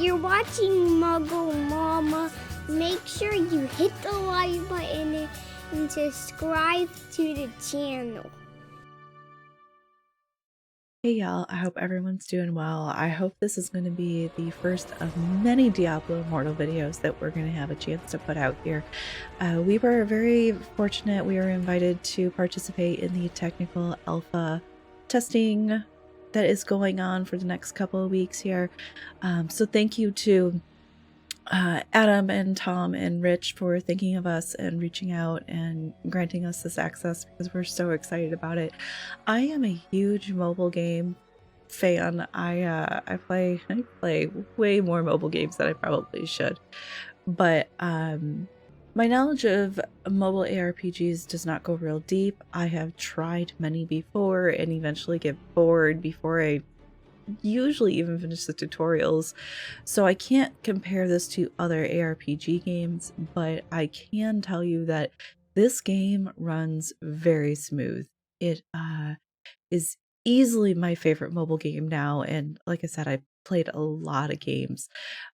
you're watching Muggle Mama, make sure you hit the like button and subscribe to the channel. Hey y'all, I hope everyone's doing well. I hope this is going to be the first of many Diablo Immortal videos that we're going to have a chance to put out here. We were very fortunate. We were invited to participate in the technical alpha testing that is going on for the next couple of weeks here. So thank you to Adam and Tom and Rich for thinking of us and reaching out and granting us this access because we're so excited about it. I am a huge mobile game fan. I play way more mobile games than I probably should, but my knowledge of mobile ARPGs does not go real deep. I have tried many before and eventually get bored before I usually even finish the tutorials, so I can't compare this to other ARPG games, but I can tell you that this game runs very smooth. It is easily my favorite mobile game now, and like I said, I've played a lot of games.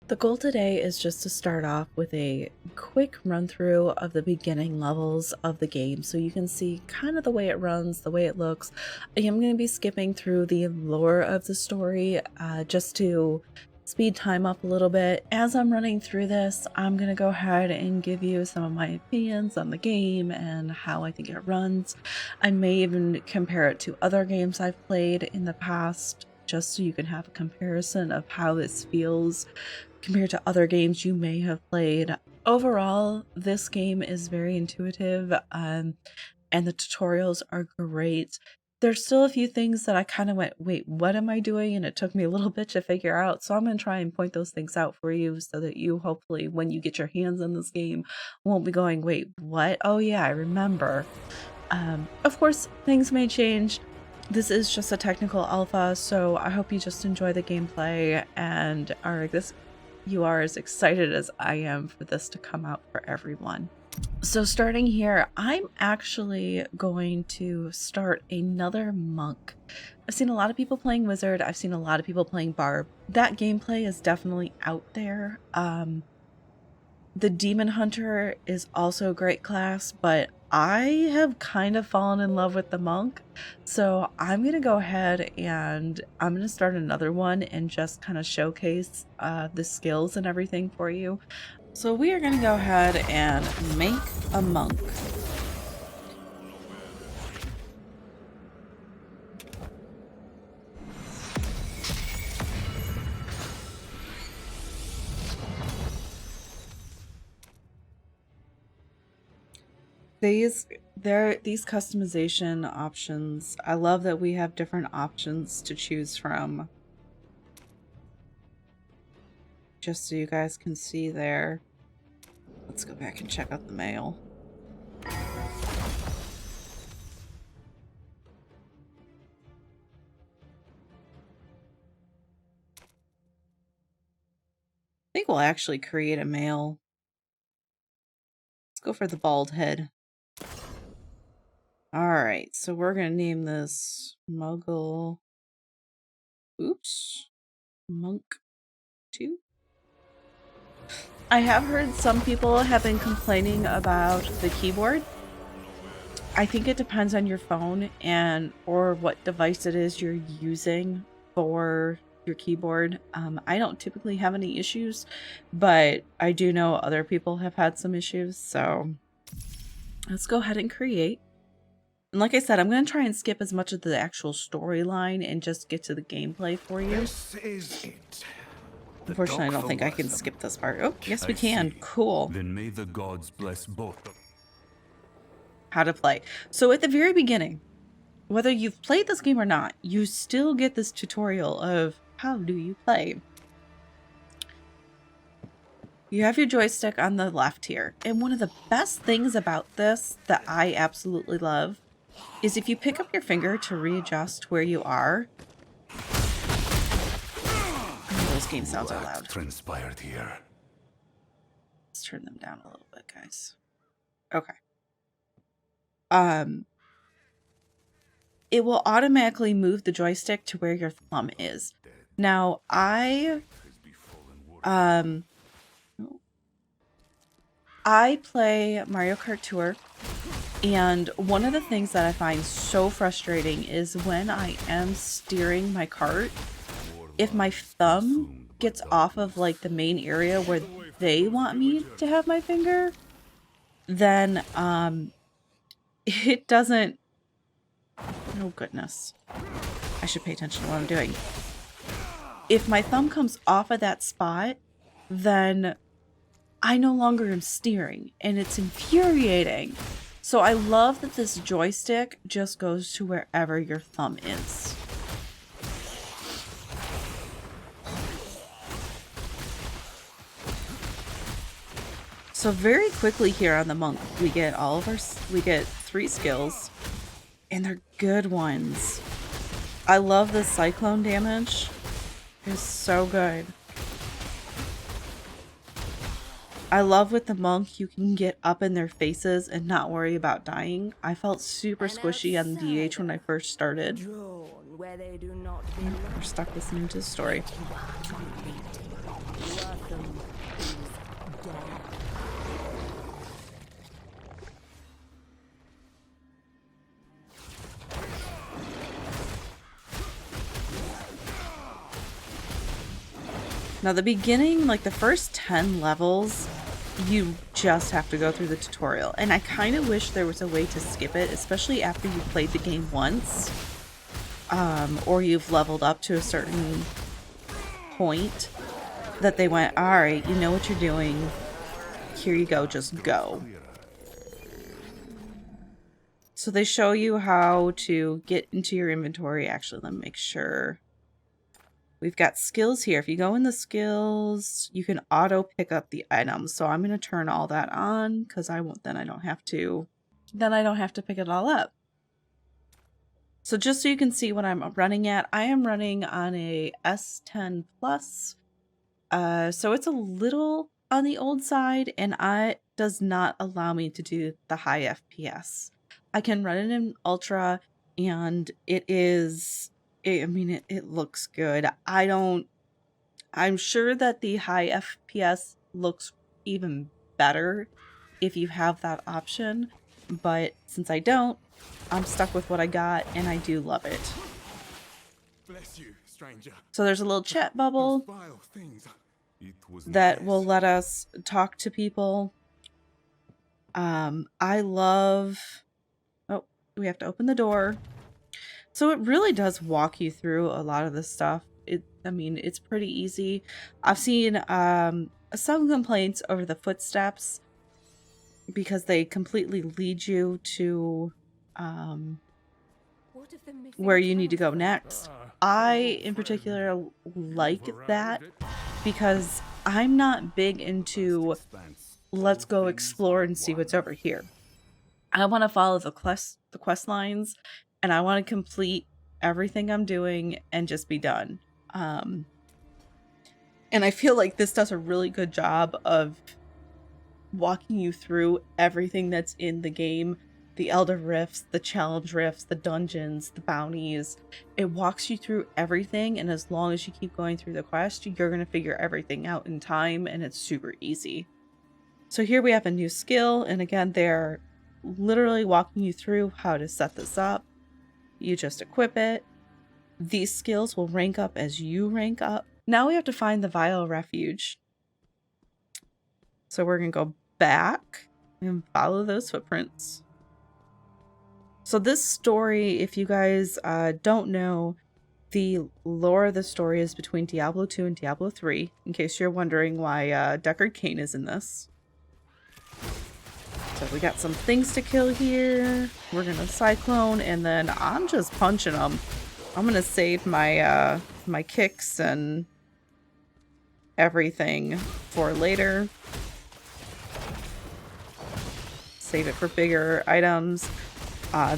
The goal today is just to start off with a quick run through of the beginning levels of the game so you can see kind of the way it runs, the way it looks. I am going to be skipping through the lore of the story just to speed time up a little bit. As I'm running through this, I'm going to go ahead and give you some of my opinions on the game and how I think it runs. I may even compare it to other games I've played in the past, just so you can have a comparison of how this feels compared to other games you may have played. Overall, this game is very intuitive, and the tutorials are great. There's still a few things that I kind of went, wait, what am I doing? And it took me a little bit to figure out. So I'm going to try and point those things out for you so that you hopefully, when you get your hands on this game, won't be going, wait, what? Oh yeah, I remember. Of course, things may change. This is just a technical alpha, so I hope you just enjoy the gameplay and you are as excited as I am for this to come out for everyone. So starting here, I'm actually going to start another monk. I've seen a lot of people playing wizard. I've seen a lot of people playing barb. That gameplay is definitely out there. The demon hunter is also a great class, but I have kind of fallen in love with the monk. So I'm going to go ahead and I'm going to start another one and just kind of showcase the skills and everything for you. So we are going to go ahead and make a monk. These customization options, I love that we have different options to choose from. Just so you guys can see there. Let's go back and check out the mail. I think we'll actually create a male. Let's go for the bald head. Alright, so we're going to name this Muggle... Oops. Monk 2? I have heard some people have been complaining about the keyboard. I think it depends on your phone or what device it is you're using for your keyboard. I don't typically have any issues, but I do know other people have had some issues, so let's go ahead and create. And like I said, I'm going to try and skip as much of the actual storyline and just get to the gameplay for you. This is it. Unfortunately, I don't think I can skip this part. Oh, yes we can. Cool. Then may the gods bless both. How to play. So at the very beginning, whether you've played this game or not, you still get this tutorial of how do you play. You have your joystick on the left here. And one of the best things about this that I absolutely love is if you pick up your finger to readjust where you are. Oh, those game sounds are loud. Transpired here. Let's turn them down a little bit, guys. Okay. It will automatically move the joystick to where your thumb is. Now, I I play Mario Kart Tour, and one of the things that I find so frustrating is when I am steering my cart, if my thumb gets off of like the main area where they want me to have my finger, then it doesn't. Oh goodness, I should pay attention to what I'm doing. If my thumb comes off of that spot, then I no longer am steering, and it's infuriating. So I love that this joystick just goes to wherever your thumb is. So very quickly here on the monk, we get we get 3 skills, and they're good ones. I love the cyclone damage. It's so good. I love with the monk, you can get up in their faces and not worry about dying. I felt super squishy on DH when I first started. We're stuck listening to the story. Now the beginning, like the first 10 levels, you just have to go through the tutorial. And I kind of wish there was a way to skip it, especially after you've played the game once. Or you've leveled up to a certain point that they went, alright, you know what you're doing. Here you go, just go. So they show you how to get into your inventory. Actually, let me make sure. We've got skills here. If you go in the skills, you can auto pick up the items. So I'm going to turn all that on because I don't have to pick it all up. So just so you can see what I'm running at, I am running on a S10 Plus. So it's a little on the old side, and it does not allow me to do the high FPS. I can run it in Ultra, and it looks good. I'm sure that the high FPS looks even better if you have that option, but since I don't, I'm stuck with what I got, and I do love it. Bless you, stranger. So there's a little chat bubble that will let us talk to people. I love... Oh, we have to open the door. So it really does walk you through a lot of this stuff. It's pretty easy. I've seen some complaints over the footsteps because they completely lead you to where you need to go next. I, in particular, like that because I'm not big into let's go explore and see what's over here. I want to follow the quest lines, and I want to complete everything I'm doing and just be done. And I feel like this does a really good job of walking you through everything that's in the game. The Elder Rifts, the Challenge Rifts, the dungeons, the bounties. It walks you through everything, and as long as you keep going through the quest, you're going to figure everything out in time, and it's super easy. So here we have a new skill, and again, they're literally walking you through how to set this up. You just equip it. These skills will rank up as you rank up. Now we have to find the Vile Refuge. So we're going to go back and follow those footprints. So this story, if you guys don't know, the lore of the story is between Diablo 2 and Diablo 3, in case you're wondering why Deckard Cain is in this. So we got some things to kill here. We're going to cyclone, and then I'm just punching them. I'm going to save my my kicks and everything for later. Save it for bigger items.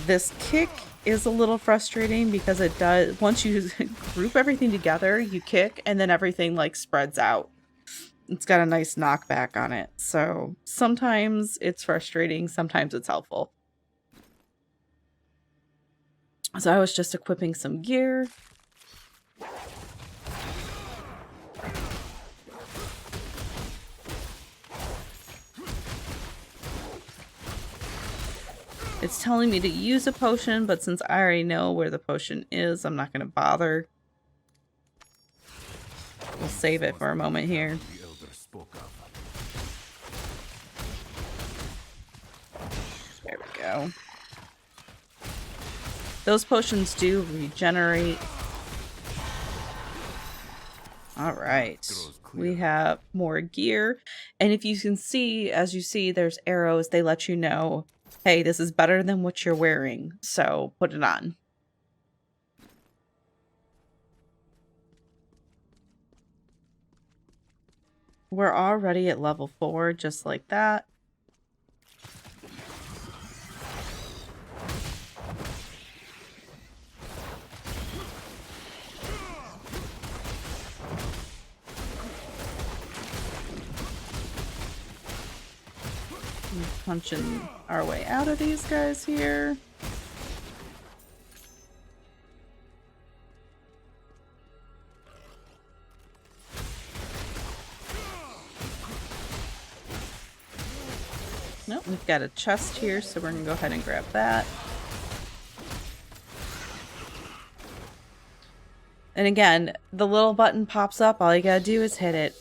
This kick is a little frustrating because it does, once you group everything together, you kick and then everything like spreads out. It's got a nice knockback on it. So sometimes it's frustrating, sometimes it's helpful. So I was just equipping some gear. It's telling me to use a potion, but since I already know where the potion is, I'm not going to bother. We'll save it for a moment here. The elder spoke of. There we go. Those potions do regenerate. All right. We have more gear. And if you can see, as you see, there's arrows. They let you know, hey, this is better than what you're wearing. So put it on. We're already at level 4, just like that. Punching our way out of these guys here. Nope, we've got a chest here, so we're gonna go ahead and grab that. And again, the little button pops up. All you gotta do is hit it.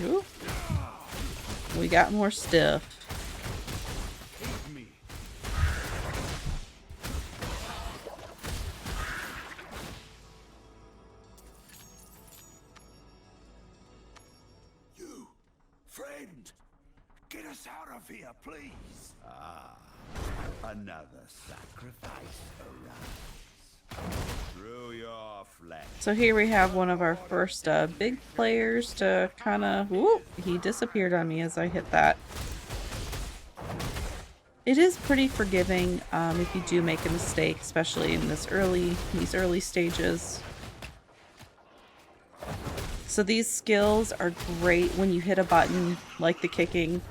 Ooh. We got more stuff. You, friend, get us out of here, please. Ah, another sacrifice arrives. Through your flesh. So here we have one of our first big players to kind of... Whoop! He disappeared on me as I hit that. It is pretty forgiving if you do make a mistake, especially in these early stages. So these skills are great when you hit a button like the kicking.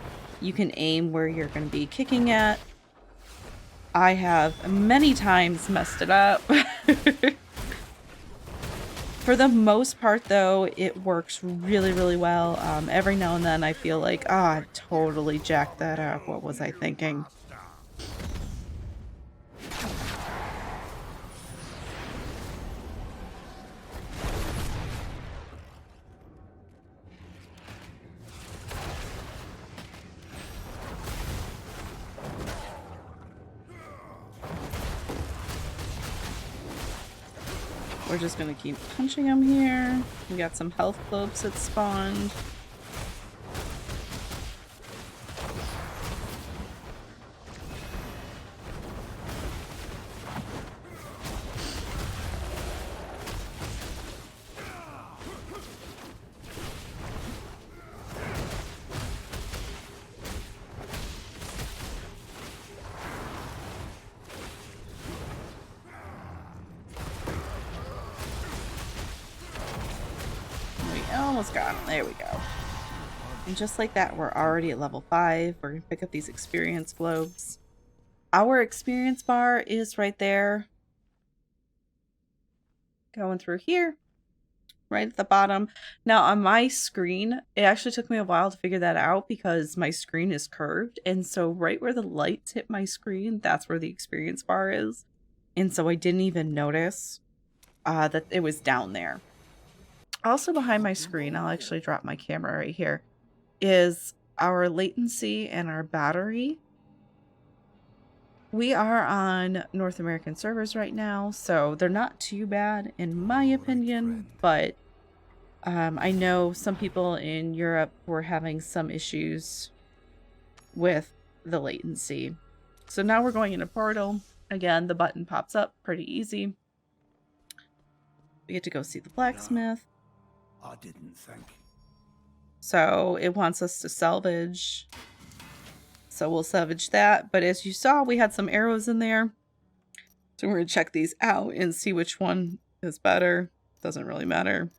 You can aim where you're going to be kicking at. I have many times messed it up. For the most part, though, it works really, really well. Every now and then I feel like, I totally jacked that up. What was I thinking? We're just gonna keep punching him here. We got some health globes that spawned. Almost got him. There we go. And just like that, we're already at level 5. We're going to pick up these experience globes. Our experience bar is right there. Going through here. Right at the bottom. Now on my screen, it actually took me a while to figure that out because my screen is curved. And so right where the lights hit my screen, that's where the experience bar is. And so I didn't even notice that it was down there. Also behind my screen, I'll actually drop my camera right here, is our latency and our battery. We are on North American servers right now, so they're not too bad in my opinion, but I know some people in Europe were having some issues with the latency. So now we're going in a portal. Again, the button pops up pretty easy. We get to go see the blacksmith. I didn't think. So it wants us to salvage. So we'll salvage that. But as you saw, we had some arrows in there. So we're going to check these out and see which one is better. Doesn't really matter.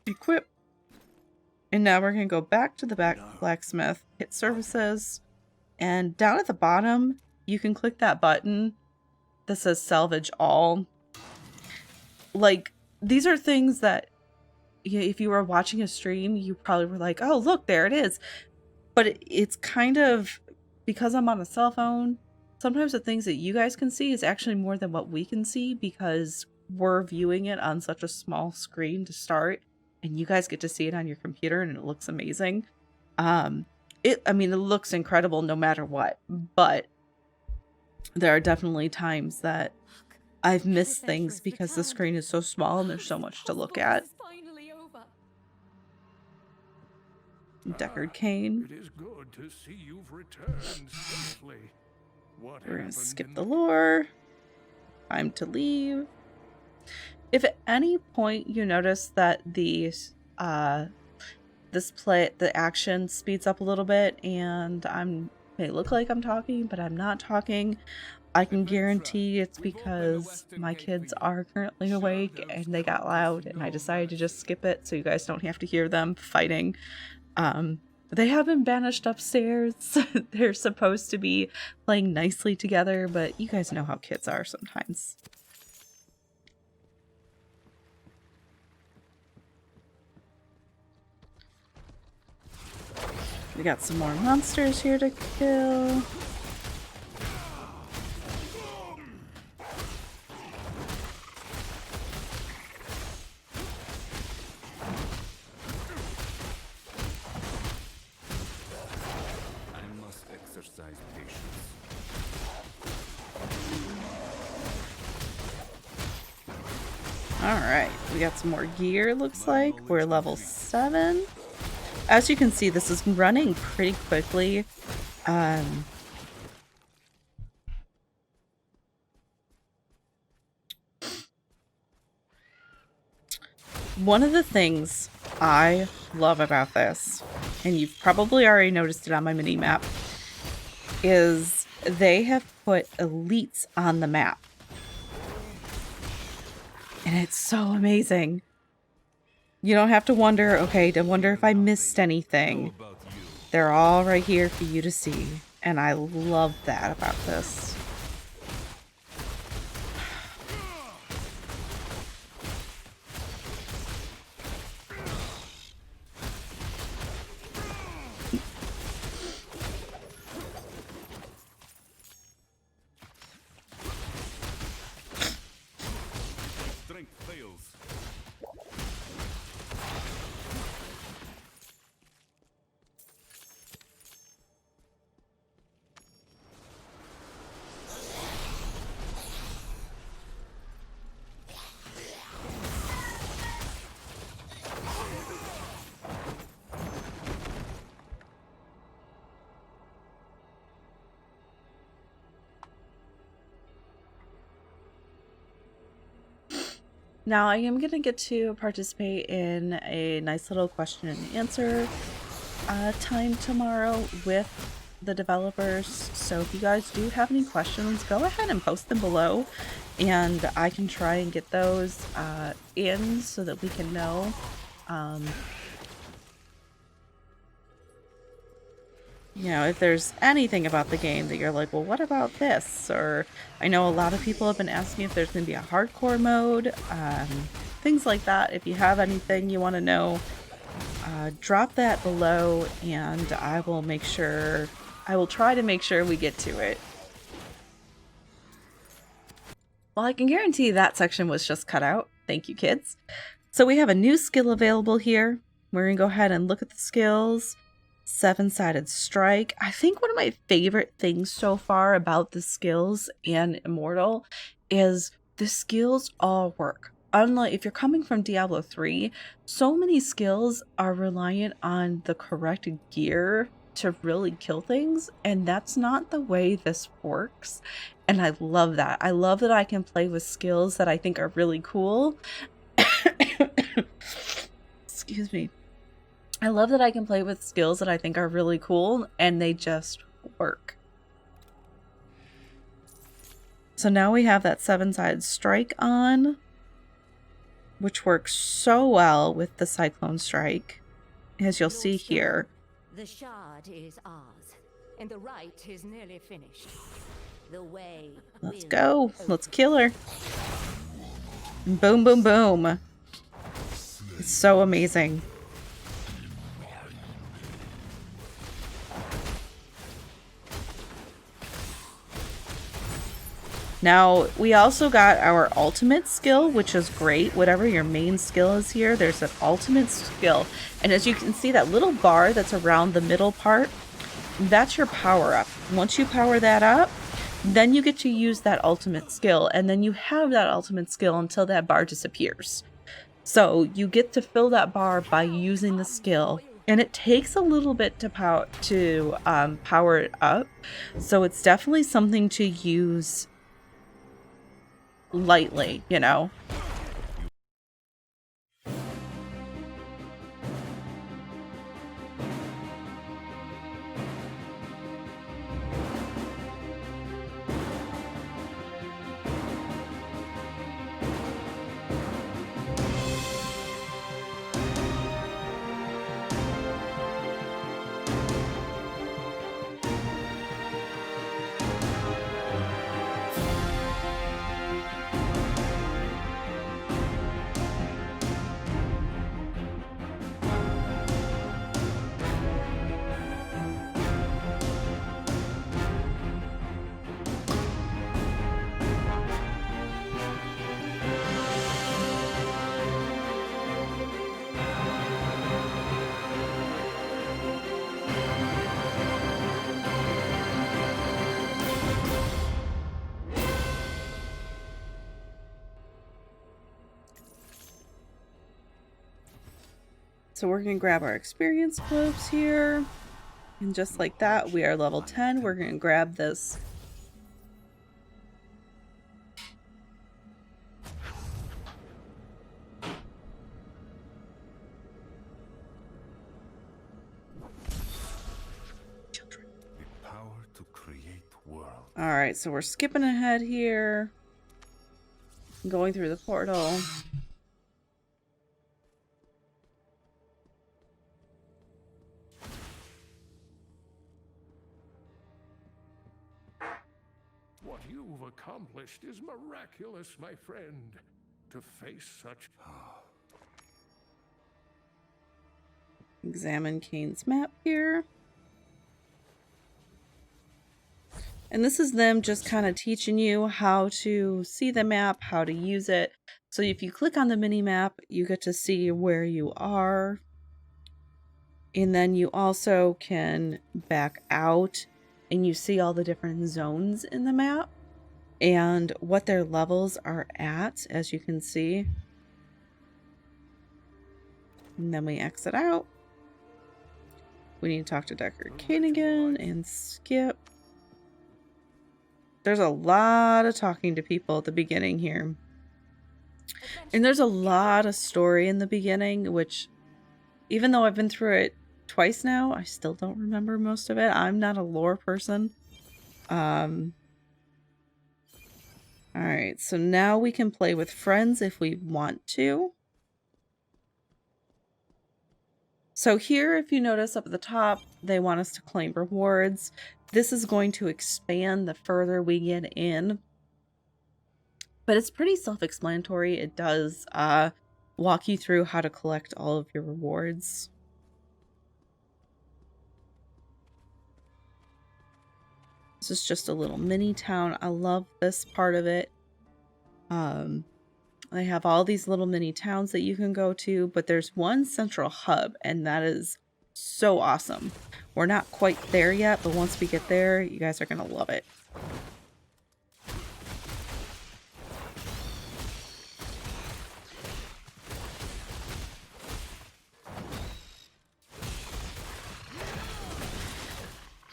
Equip. And now we're going to go back to the blacksmith, hit services. And down at the bottom, you can click that button that says salvage all. Like, these are things that if you were watching a stream, you probably were like, oh, look, there it is. But it's kind of, because I'm on a cell phone, sometimes the things that you guys can see is actually more than what we can see because we're viewing it on such a small screen to start, and you guys get to see it on your computer, and it looks amazing. I mean, it looks incredible no matter what, but there are definitely times that I've missed things because the screen is so small and there's so much to look at. Deckard Cain. It is good to see you've returned safely. What We're gonna happened skip in the lore. Time to leave. If at any point you notice that the action speeds up a little bit and may look like I'm talking, but I'm not talking, I can guarantee it's because my kids are currently awake and they got loud and I decided to just skip it so you guys don't have to hear them fighting. They have been banished upstairs. They're supposed to be playing nicely together, but you guys know how kids are sometimes. We got some more monsters here to kill. Alright, we got some more gear, looks like. We're level 7. As you can see, this is running pretty quickly. One of the things I love about this, and you've probably already noticed it on my mini-map, is they have put elites on the map. And it's so amazing. You don't have to wonder, okay, to wonder if I missed anything. They're all right here for you to see. And I love that about this. Now I am going to get to participate in a nice little question and answer time tomorrow with the developers. So if you guys do have any questions, go ahead and post them below and I can try and get those in so that we can know. You know, if there's anything about the game that you're like, well, what about this? Or I know a lot of people have been asking if there's going to be a hardcore mode, things like that. If you have anything you want to know, drop that below and I will try to make sure we get to it. Well, I can guarantee that section was just cut out. Thank you, kids. So we have a new skill available here. We're going to go ahead and look at the skills. 7-sided strike. I think one of my favorite things so far about the skills and Immortal is the skills all work. Unlike if you're coming from Diablo 3, so many skills are reliant on the correct gear to really kill things, and that's not the way this works. And I love that. I love that I can play with skills that I think are really cool. Excuse me. I love that I can play with skills that I think are really cool and they just work. So now we have that 7-sided strike on, which works so well with the cyclone strike, as you'll see here. The shard is ours, and the rite is nearly finished. The way. Let's go. Let's kill her. Boom, boom, boom. It's so amazing. Now, we also got our ultimate skill, which is great. Whatever your main skill is here, there's an ultimate skill. And as you can see, that little bar that's around the middle part, that's your power up. Once you power that up, then you get to use that ultimate skill. And then you have that ultimate skill until that bar disappears. So you get to fill that bar by using the skill. And it takes a little bit to power it up. So it's definitely something to use lightly, you know. So we're going to grab our experience globes here. And just like that, we are level 10. We're going to grab this. The power to create world. Alright, so we're skipping ahead here. Going through the portal. What you've accomplished is miraculous, my friend. To face such... Examine Kane's map here. And this is them just kind of teaching you how to see the map, how to use it. So if you click on the mini map, you get to see where you are. And then you also can back out and you see all the different zones in the map and what their levels are at, as you can see. And then we exit out. We need to talk to Deckard Cain again and skip. There's a lot of talking to people at the beginning here. And there's a lot of story in the beginning, which even though I've been through it twice now, I still don't remember most of it. I'm not a lore person. Alright, so now we can play with friends if we want to. So here, if you notice up at the top, they want us to claim rewards. This is going to expand the further we get in. But it's pretty self-explanatory. It does walk you through how to collect all of your rewards. This is just a little mini town. I love this part of it. They have all these little mini towns that you can go to, but there's one central hub, and that is so awesome. We're not quite there yet, but once we get there, you guys are going to love it.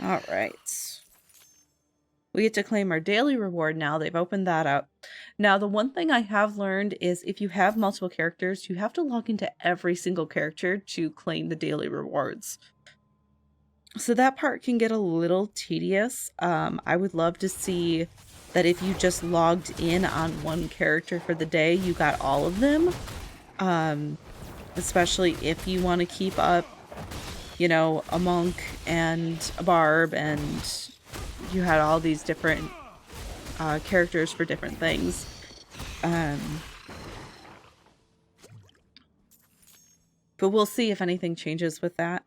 All right. We get to claim our daily reward now. They've opened that up. Now, the one thing I have learned is if you have multiple characters, you have to log into every single character to claim the daily rewards. So that part can get a little tedious. I would love to see that if you just logged in on one character for the day, you got all of them. Especially if you want to keep up, you know, a monk and a barb, and you had all these different characters for different things. But we'll see if anything changes with that.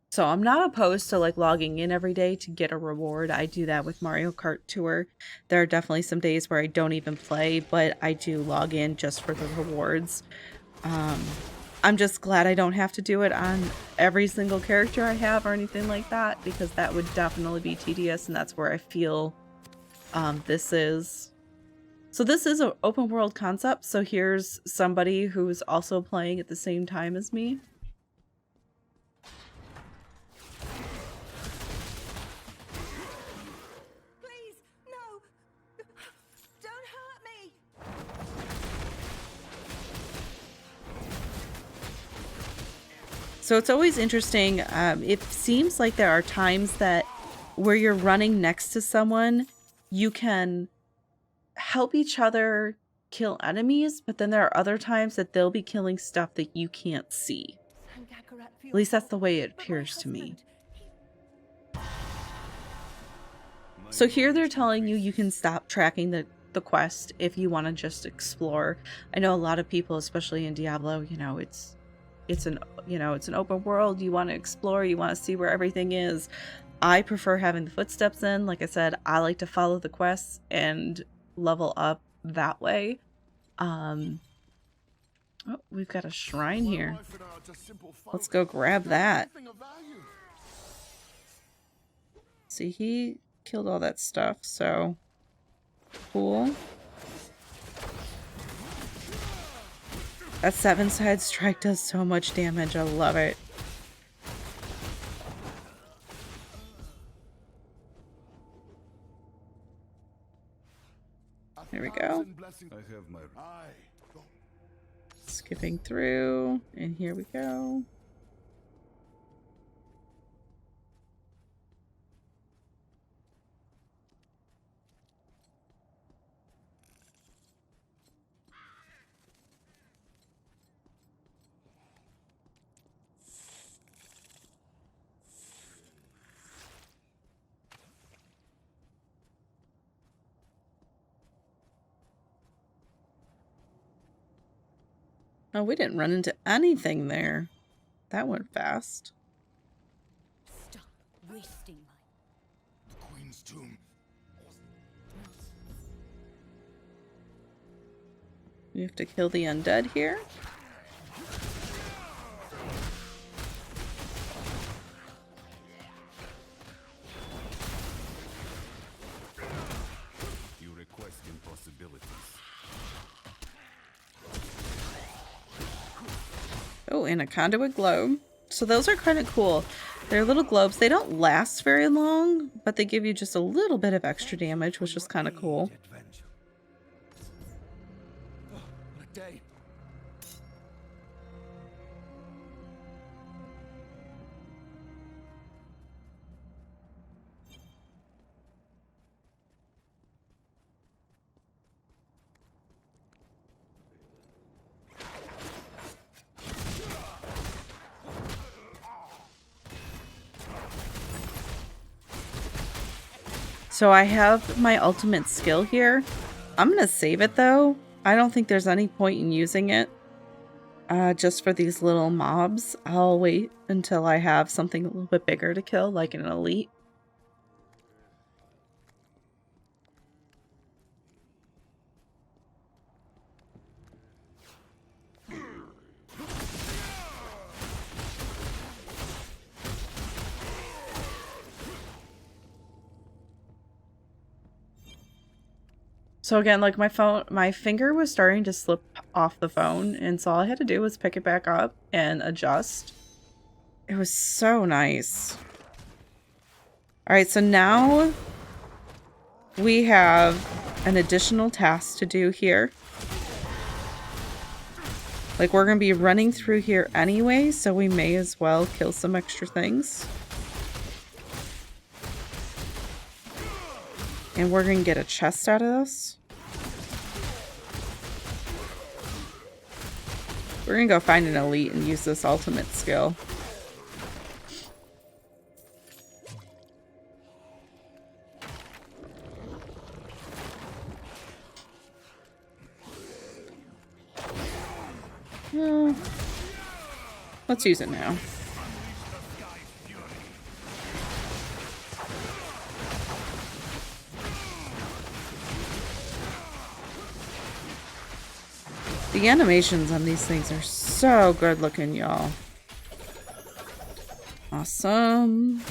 So I'm not opposed to like logging in every day to get a reward. I do that with Mario Kart Tour. There are definitely some days where I don't even play, but I do log in just for the rewards. I'm just glad I don't have to do it on every single character I have or anything like that, because that would definitely be tedious, and that's where I feel this is. So this is an open world concept, so here's somebody who's also playing at the same time as me. Please, no! Don't hurt me! So it's always interesting. It seems like there are times that where you're running next to someone, you can help each other kill enemies, but then there are other times that they'll be killing stuff that you can't see. At least that's the way it appears to me. So here they're telling you can stop tracking the quest if you want to just explore. I know a lot of people, especially in Diablo, you know, it's an open world. You want to explore, you want to see where everything is. I prefer having the footsteps in. Like I said, I like to follow the quests and level up that way. Oh, we've got a shrine here. Let's go grab that. See, he killed all that stuff, so cool. That 7-side strike does so much damage. I love it. There we go. Skipping through, and here we go. Oh, we didn't run into anything there. That went fast. Stop wasting my... Queen's tomb. We have to kill the undead here. You request impossibilities. Oh, and a conduit globe. So those are kind of cool. They're little globes. They don't last very long, but they give you just a little bit of extra damage, which is kind of cool. What a day. So I have my ultimate skill here. I'm going to save it though. I don't think there's any point in using it just for these little mobs. I'll wait until I have something a little bit bigger to kill, like an elite. So again, like my finger was starting to slip off the phone, and so all I had to do was pick it back up and adjust. It was so nice. All right, so now we have an additional task to do here. Like, we're gonna be running through here anyway, so we may as well kill some extra things. And we're gonna get a chest out of this. We're gonna go find an elite and use this ultimate skill. Let's use it now. The animations on these things are so good looking, y'all. Awesome.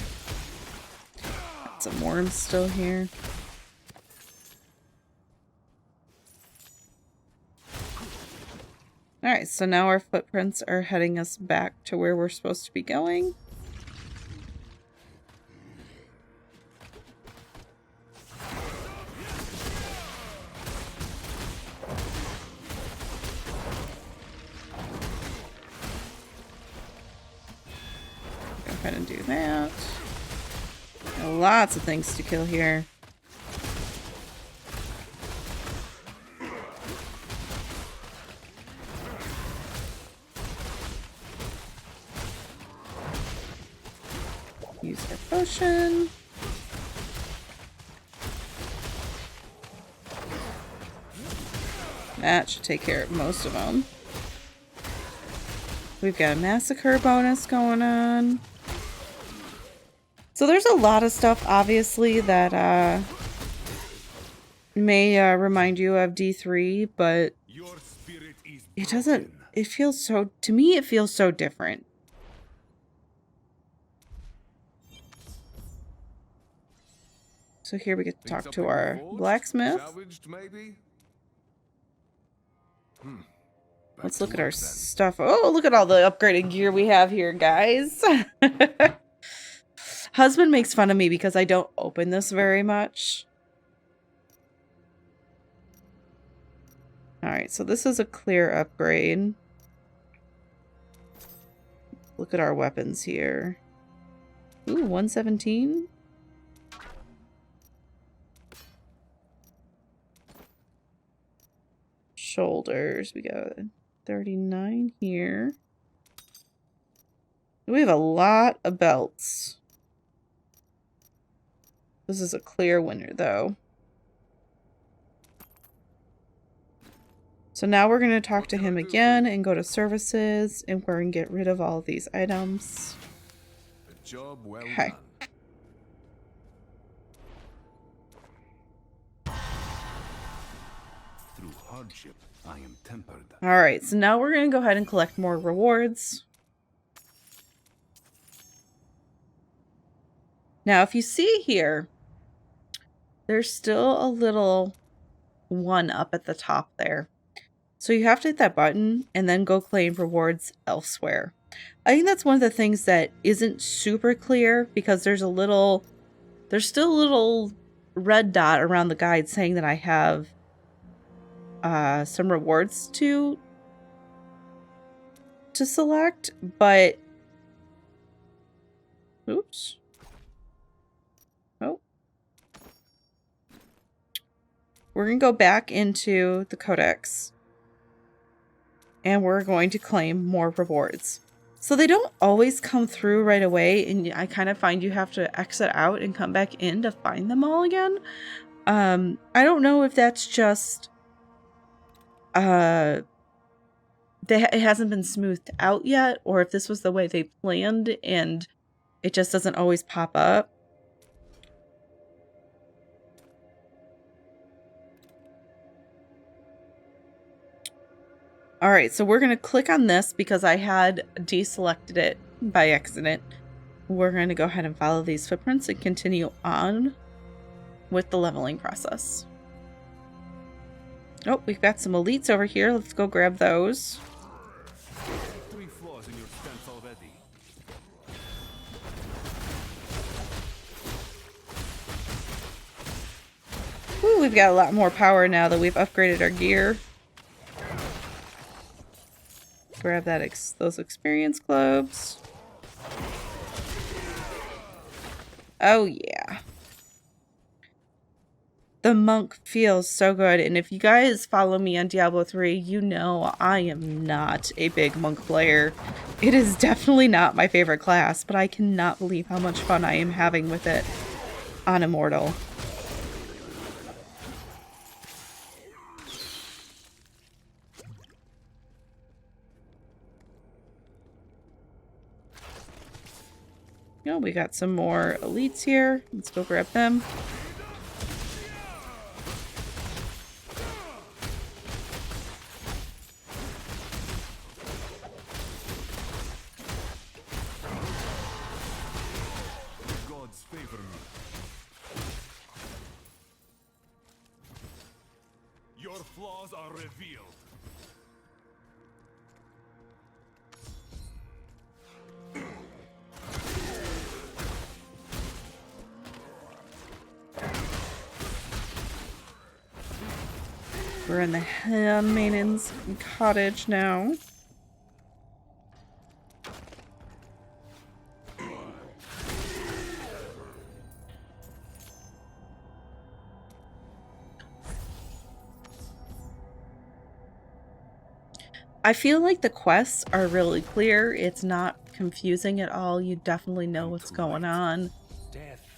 Got some worms still here. Alright, so now our footprints are heading us back to where we're supposed to be going. Go ahead and do that. Got lots of things to kill here. Use our potion. That should take care of most of them. We've got a massacre bonus going on. So there's a lot of stuff, obviously, that may remind you of D3, but it doesn't, it feels so, to me it feels so different. So here we get to talk to our blacksmith. Let's look at our stuff. Oh, look at all the upgraded gear we have here, guys. Husband makes fun of me because I don't open this very much. Alright, so this is a clear upgrade. Look at our weapons here. Ooh, 117. Shoulders. We got 39 here. We have a lot of belts. This is a clear winner, though. So now we're going to talk to him again and go to services, and we're going to get rid of all of these items. Job well Okay. done. Through hardship, I am tempered. Alright, so now we're going to go ahead and collect more rewards. Now, if you see here, there's still a little one up at the top there. So you have to hit that button and then go claim rewards elsewhere. I think that's one of the things that isn't super clear because there's still a little red dot around the guide saying that I have some rewards to select, but oops. Oh. We're going to go back into the codex and we're going to claim more rewards. So they don't always come through right away, and I kind of find you have to exit out and come back in to find them all again. I don't know if that's just it hasn't been smoothed out yet, or if this was the way they planned and it just doesn't always pop up. Alright, so we're going to click on this because I had deselected it by accident. We're going to go ahead and follow these footprints and continue on with the leveling process. Oh, we've got some elites over here. Let's go grab those. 3 flaws in your stance already. Ooh, we've got a lot more power now that we've upgraded our gear. Grab that those experience globes. Oh yeah. The monk feels so good, and if you guys follow me on Diablo 3, you know I am not a big monk player. It is definitely not my favorite class, but I cannot believe how much fun I am having with it on Immortal. You know, we got some more elites here. Let's go grab them. Favor me. Your flaws are revealed. We're in the handmaiden's cottage now. I feel like the quests are really clear. It's not confusing at all. You definitely know what's going on.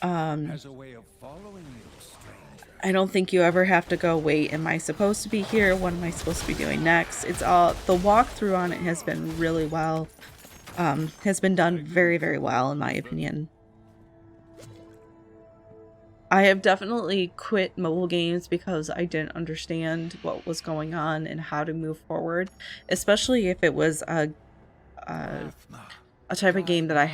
Has a way of following you, stranger. I don't think you ever have to go, wait, am I supposed to be here? What am I supposed to be doing next? It's all, the walkthrough on it has been really well, has been done very, very well in my opinion. I have definitely quit mobile games because I didn't understand what was going on and how to move forward, especially if it was a type of game that I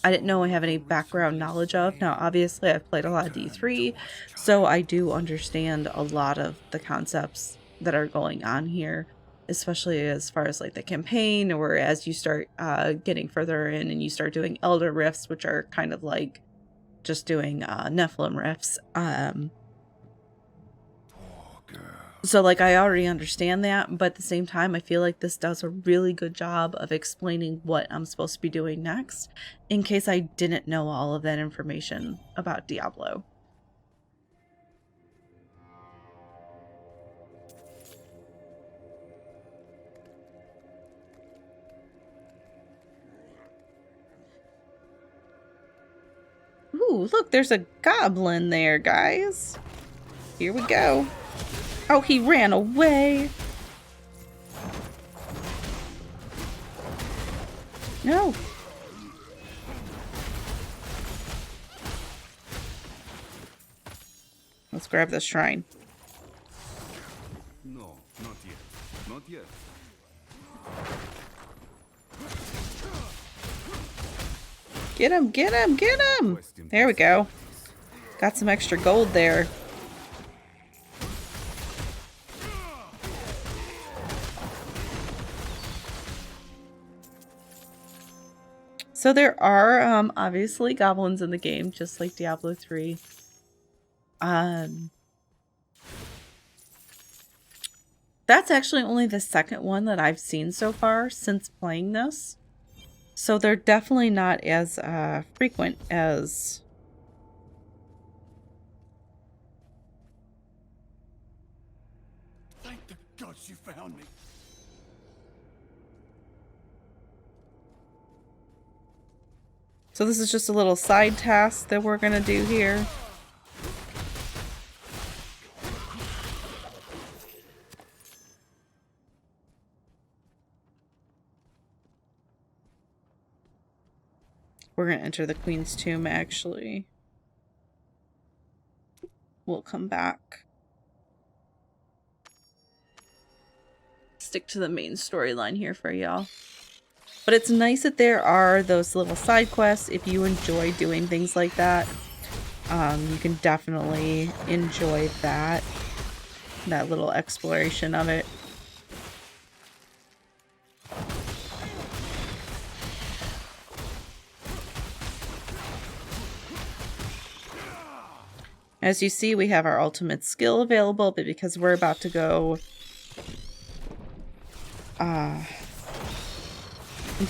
didn't know I have any background knowledge of. Now, obviously, I've played a lot of D3, so I do understand a lot of the concepts that are going on here, especially as far as like the campaign, or as you start getting further in and you start doing Elder Rifts, which are kind of like just doing Nephilim Rifts. So like I already understand that, but at the same time I feel like this does a really good job of explaining what I'm supposed to be doing next in case I didn't know all of that information about Diablo. Ooh, look, there's a goblin there, guys. Here we go. Oh, he ran away. No. Let's grab this shrine. No, not yet. Not yet. Get him, get him, get him! There we go. Got some extra gold there. So there are obviously goblins in the game, just like Diablo 3. That's actually only the second one that I've seen so far since playing this. So they're definitely not as frequent as... Thank the gods you found me. So this is just a little side task that we're gonna do here. We're gonna enter the Queen's Tomb, actually. We'll come back. Stick to the main storyline here for y'all. But it's nice that there are those little side quests. If you enjoy doing things like that, you can definitely enjoy that little exploration of it. As you see, we have our ultimate skill available, but because we're about to go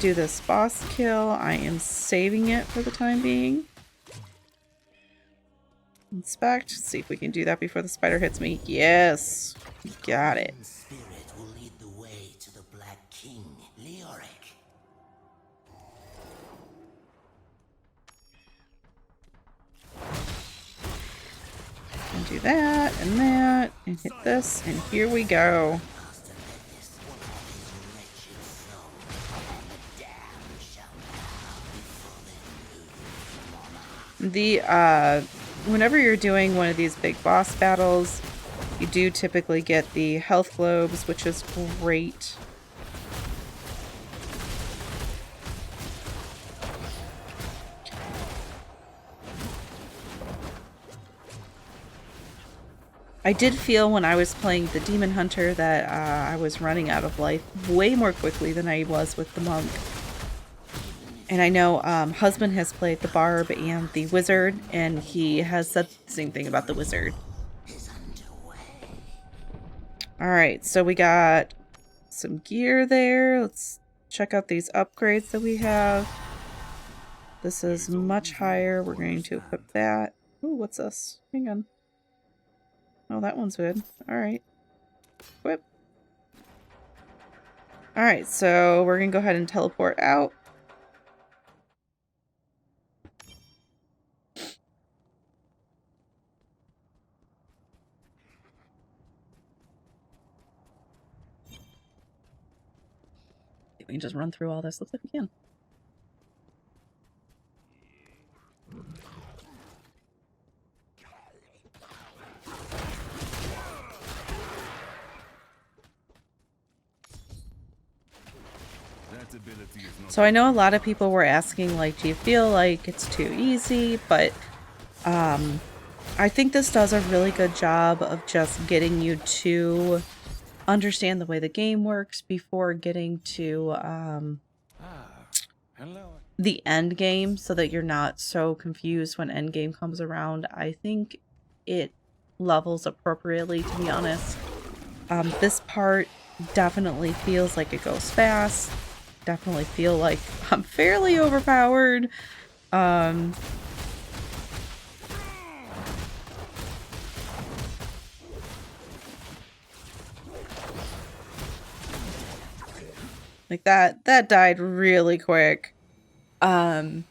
do this boss kill, I am saving it for the time being. Inspect. See if we can do that before the spider hits me. Yes. Got it. Spirit will lead the way to the Black King, Leoric. And do that, and hit this, and here we go. Whenever you're doing one of these big boss battles, you do typically get the health globes, which is great. I did feel when I was playing the Demon Hunter that I was running out of life way more quickly than I was with the Monk. And I know husband has played the Barb and the Wizard, and he has said the same thing about the Wizard. Alright, so we got some gear there. Let's check out these upgrades that we have. This is much higher. We're going to equip that. Ooh, what's this? Hang on. Oh, that one's good. Alright. Equip. Alright, so we're going to go ahead and teleport out. We can just run through all this. Looks like we can. So I know a lot of people were asking, like, do you feel like it's too easy? But I think this does a really good job of just getting you to understand the way the game works before getting to the end game, so that you're not so confused when end game comes around. I think it levels appropriately, to be honest. This part definitely feels like it goes fast. Definitely feel like I'm fairly overpowered. Like that died really quick. But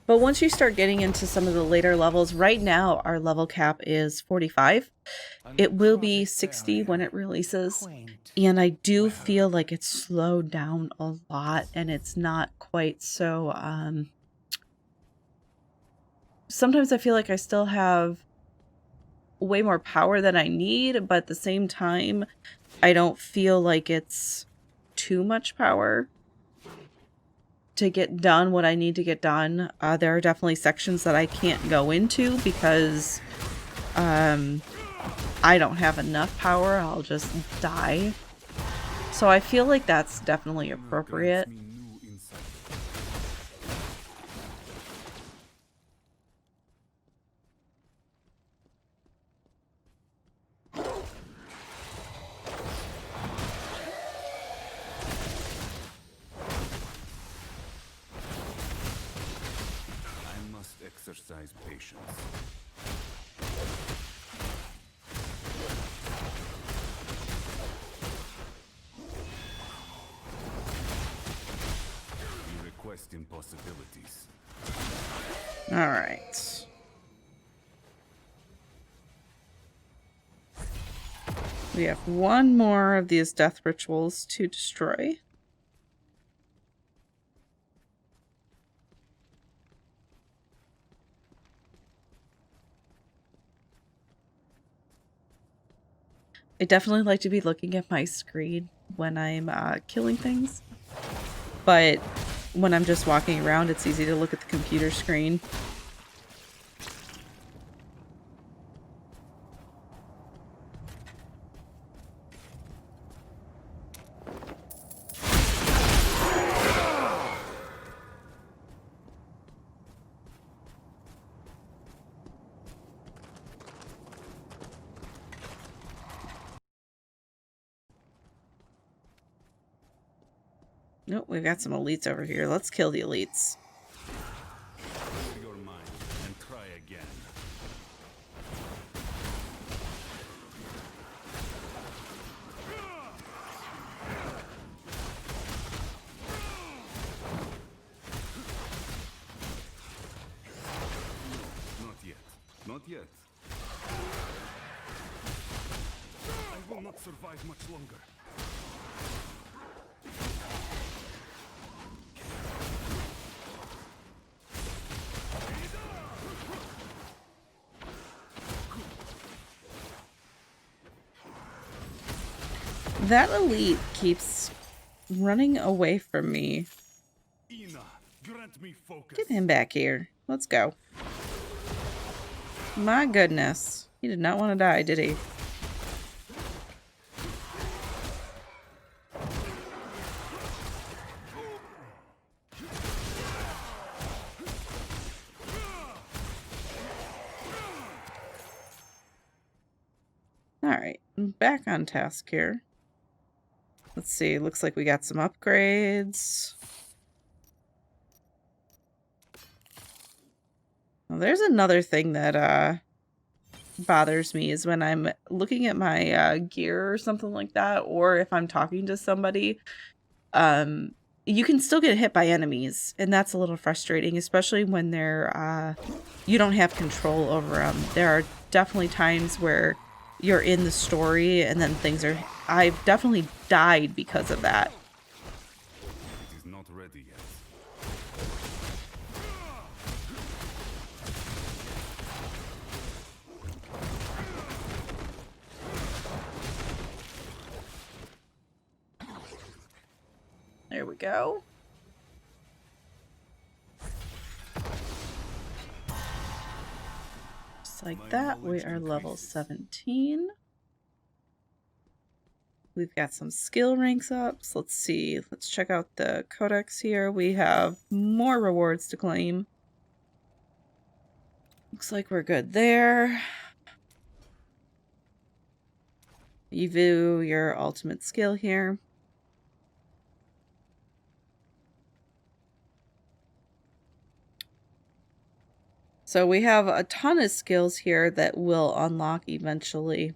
once you start getting into some of the later levels, right now our level cap is 45. It will be 60 when it releases. And I do feel like it's slowed down a lot, and it's not quite so, sometimes I feel like I still have way more power than I need, but at the same time, I don't feel like it's too much power to get done what I need to get done. There are definitely sections that I can't go into because I don't have enough power. I'll just die. So I feel like that's definitely appropriate. Exercise patience. You request impossibilities. All right. We have one more of these death rituals to destroy. I definitely like to be looking at my screen when I'm killing things, but when I'm just walking around, it's easy to look at the computer screen. Nope, we've got some elites over here. Let's kill the elites. Your mind and try again. Not yet. I will not survive much longer. That elite keeps running away from me. Ina, grant me focus. Get him back here. Let's go. My goodness. He did not want to die, did he? Alright, back on task here. Let's see, looks like we got some upgrades. Well, there's another thing that bothers me is when I'm looking at my gear or something like that, or if I'm talking to somebody, you can still get hit by enemies, and that's a little frustrating, especially when they're you don't have control over them. There are definitely times where you're in the story and then things are... I've definitely died because of that. It is not ready yet. There we go. Just like that, we are level 17. We've got some skill ranks up. So let's see. Let's check out the codex here. We have more rewards to claim. Looks like we're good there. You view your ultimate skill here. So we have a ton of skills here that will unlock eventually.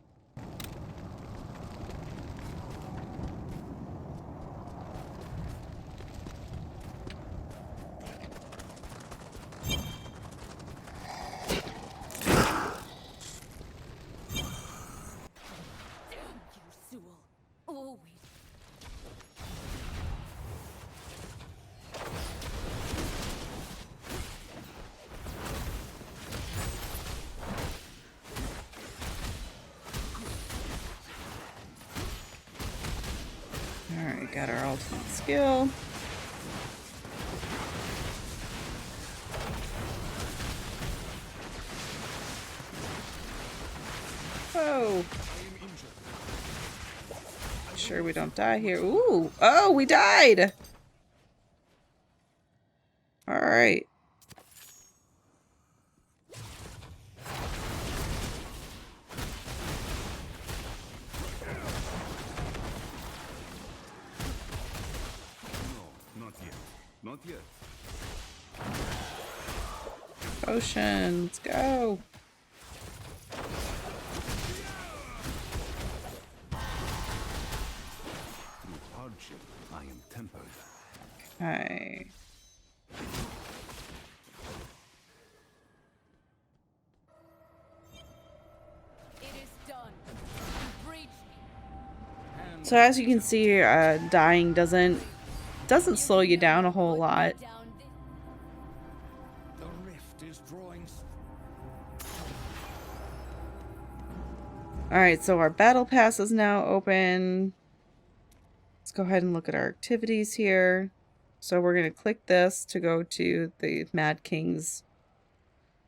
Alright, got our ultimate skill. Oh! Sure we don't die here. Ooh! Oh, we died! Alright. Not yet. Potion, let's go. Through hardship, I am tempered. Okay. It is done. You breached me. So as you can see, dying doesn't slow you down a whole lot. The rift is drawing. Alright, so our battle pass is now open. Let's go ahead and look at our activities here. So we're going to click this to go to the Mad King's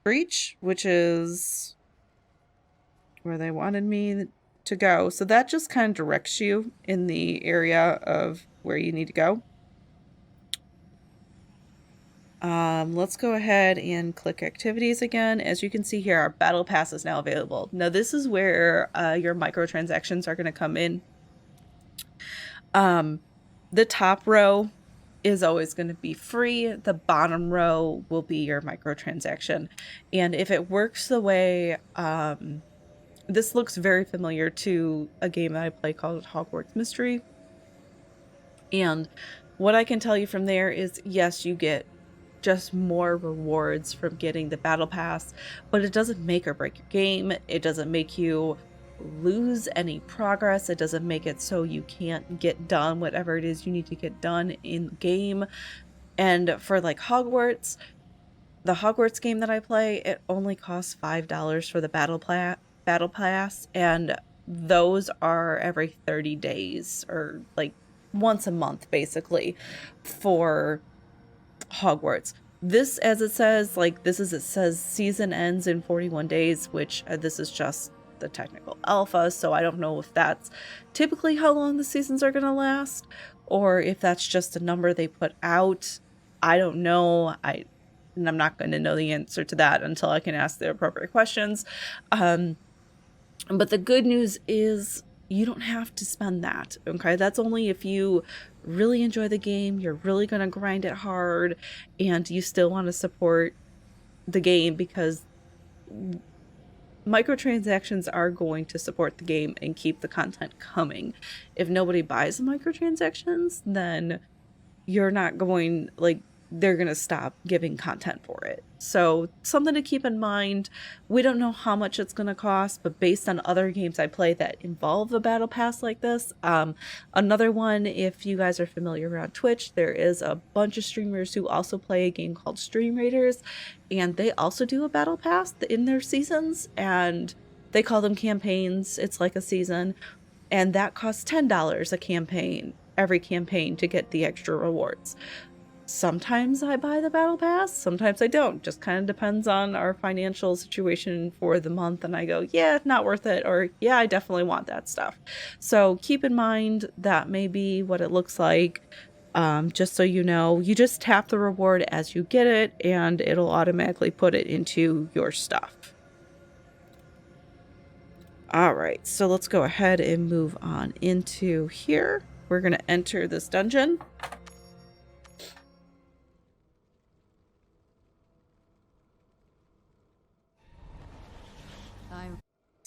Breach, which is where they wanted me to go. So that just kind of directs you in the area of where you need to go. Let's go ahead and click activities again. As you can see here, our battle pass is now available. Now this is where your microtransactions are going to come in. The top row is always going to be free. The bottom row will be your microtransaction. And if it works the way, this looks very familiar to a game that I play called Hogwarts Mystery. And what I can tell you from there is, yes, you get just more rewards from getting the battle pass, but it doesn't make or break your game. It doesn't make you lose any progress. It doesn't make it so you can't get done whatever it is you need to get done in the game. And for like Hogwarts, the Hogwarts game that I play, it only costs $5 for the battle pass, and those are every 30 days or like once a month basically for Hogwarts. This, as it says, like it says season ends in 41 days, which this is just the technical alpha, so I don't know if that's typically how long the seasons are going to last, or if that's just a number they put out. I don't know. And I'm not going to know the answer to that until I can ask the appropriate questions. But the good news is you don't have to spend that, okay? That's only if you really enjoy the game, you're really going to grind it hard, and you still want to support the game, because microtransactions are going to support the game and keep the content coming. If nobody buys the microtransactions, then you're not going, like, they're going to stop giving content for it. So something to keep in mind. We don't know how much it's going to cost, but based on other games I play that involve a battle pass like this, another one, if you guys are familiar around Twitch, there is a bunch of streamers who also play a game called Stream Raiders, and they also do a battle pass in their seasons, and they call them campaigns. It's like a season, and that costs $10 a campaign, every campaign, to get the extra rewards. Sometimes I buy the battle pass, sometimes I don't. Just kind of depends on our financial situation for the month, and I go, yeah, not worth it, or yeah, I definitely want that stuff. So keep in mind that may be what it looks like. Just so you know, you just tap the reward as you get it, and it'll automatically put it into your stuff. Alright, so let's go ahead and move on into here. We're going to enter this dungeon.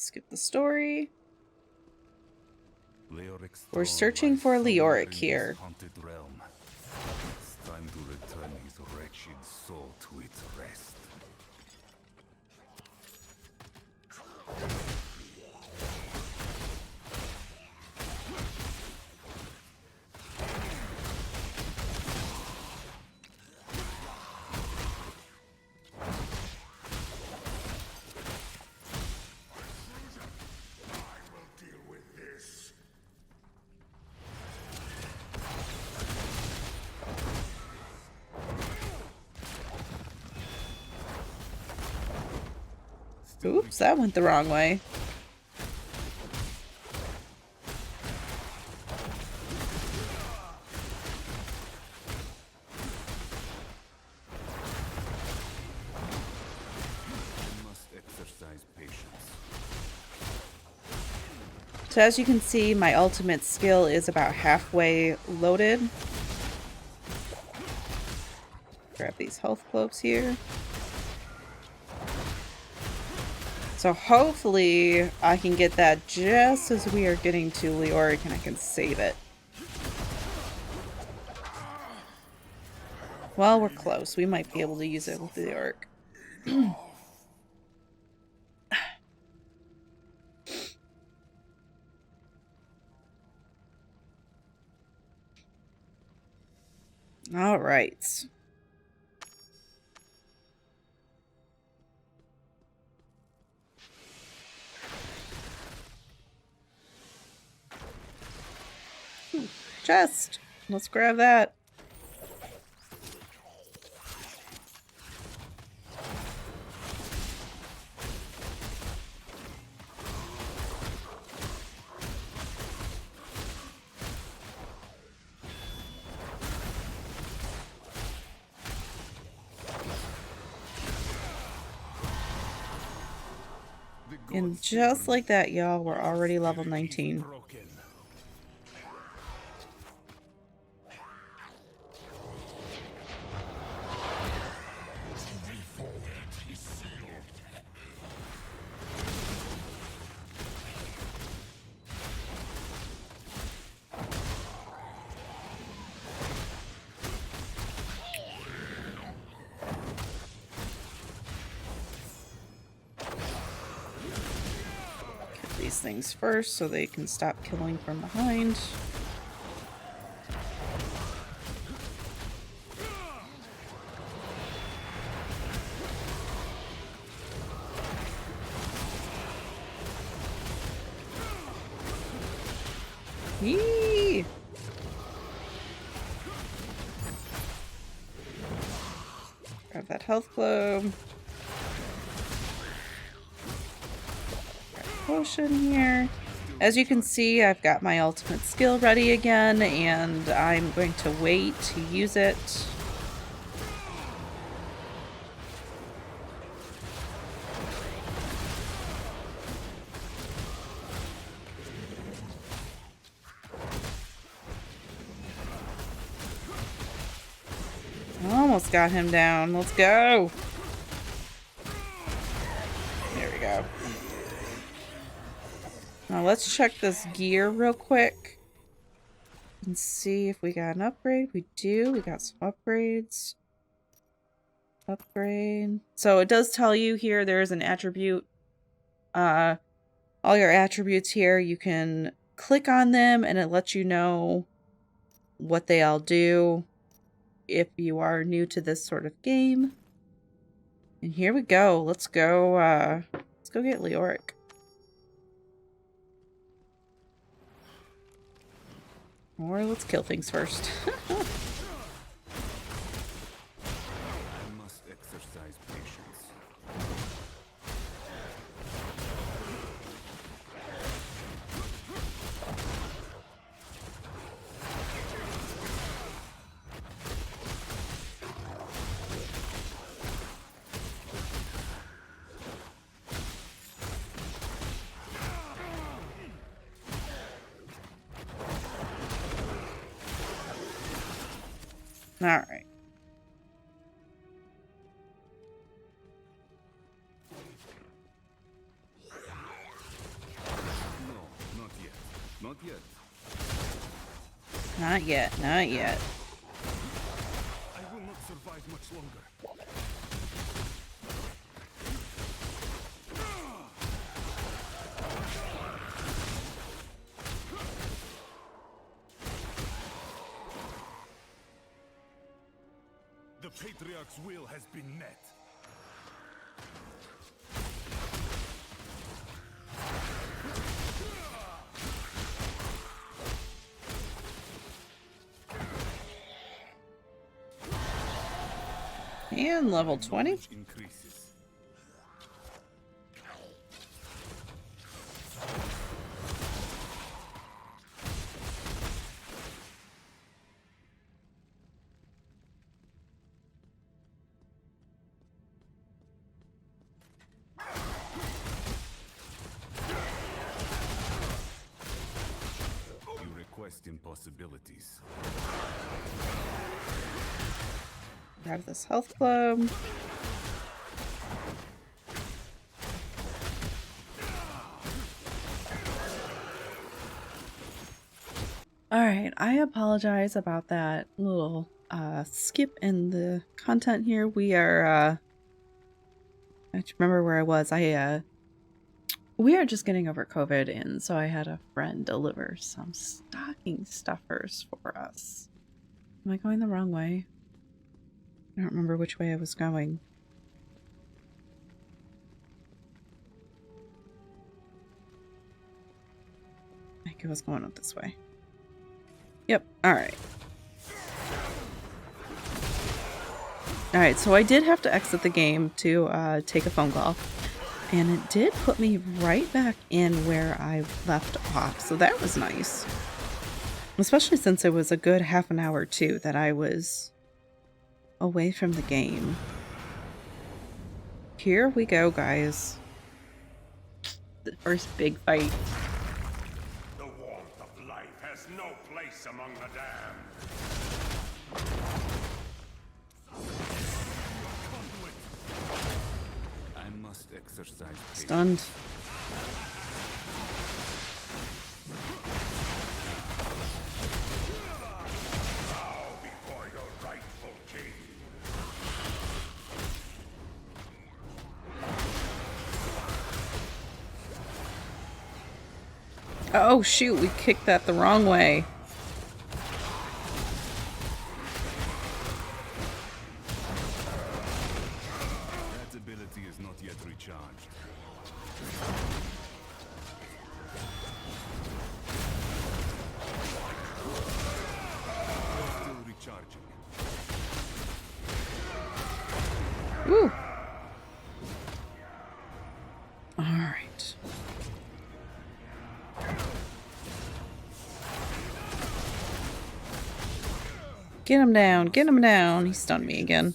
Skip the story. We're searching for Leoric here. It's time to return his wretched soul to its rest. Oops, that went the wrong way. So as you can see, my ultimate skill is about halfway loaded. Grab these health globes here. So hopefully I can get that just as we are getting to Leoric and I can save it. Well, we're close. We might be able to use it with Leoric. All right. Chest. Let's grab that. And just like that, y'all, we're already level 19. these things first so they can stop killing from behind. Yee! Grab that health globe. Grab a potion here. As you can see, I've got my ultimate skill ready again, and I'm going to wait to use it. Almost got him down. Let's go. There we go. Now let's check this gear real quick and see if we got an upgrade. We do. We got some upgrades. Upgrade. So it does tell you here there's an attribute. All your attributes here, you can click on them and it lets you know what they all do if you are new to this sort of game. And here we go. Let's go get Leoric. Or let's kill things first. I must exercise patience. All right. No, not yet. Not yet. Not yet. Not yet. I will not survive much longer. The Patriarch's will has been met. And level 20. Increases. You request impossibilities. Grab this health globe. Alright, I apologize about that little skip in the content here. We are I have to remember where I was. We are just getting over COVID, and so I had a friend deliver some stocking stuffers for us. Am I going the wrong way? I don't remember which way I was going. I think I was going up this way. Yep, alright. Alright, so I did have to exit the game to take a phone call. And it did put me right back in where I left off, so that was nice. Especially since it was a good half an hour, too, that I was away from the game. Here we go, guys. The first big fight. The warmth of life has no place among the damned. I must exercise patience. Stunned. Bow before your rightful king. Oh shoot, we kicked that the wrong way. That ability is not yet recharged. Still recharging. Woo! Alright. Get him down, get him down. He stunned me again.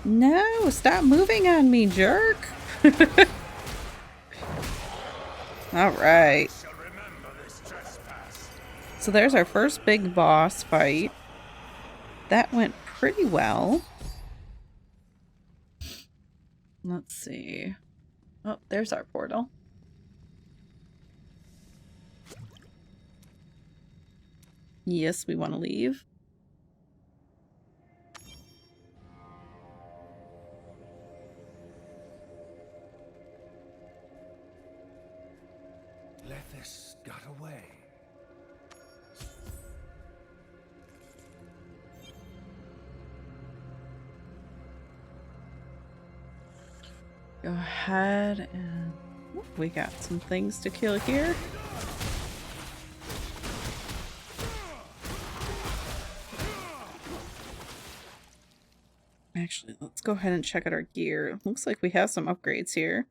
No, stop moving on me, jerk. Alright. So there's our first big boss fight. That went pretty well. Let's see. Oh, there's our portal. Yes, we want to leave. Lethis got away. Go ahead and we got some things to kill here. Actually, let's go ahead and check out our gear. Looks like we have some upgrades here.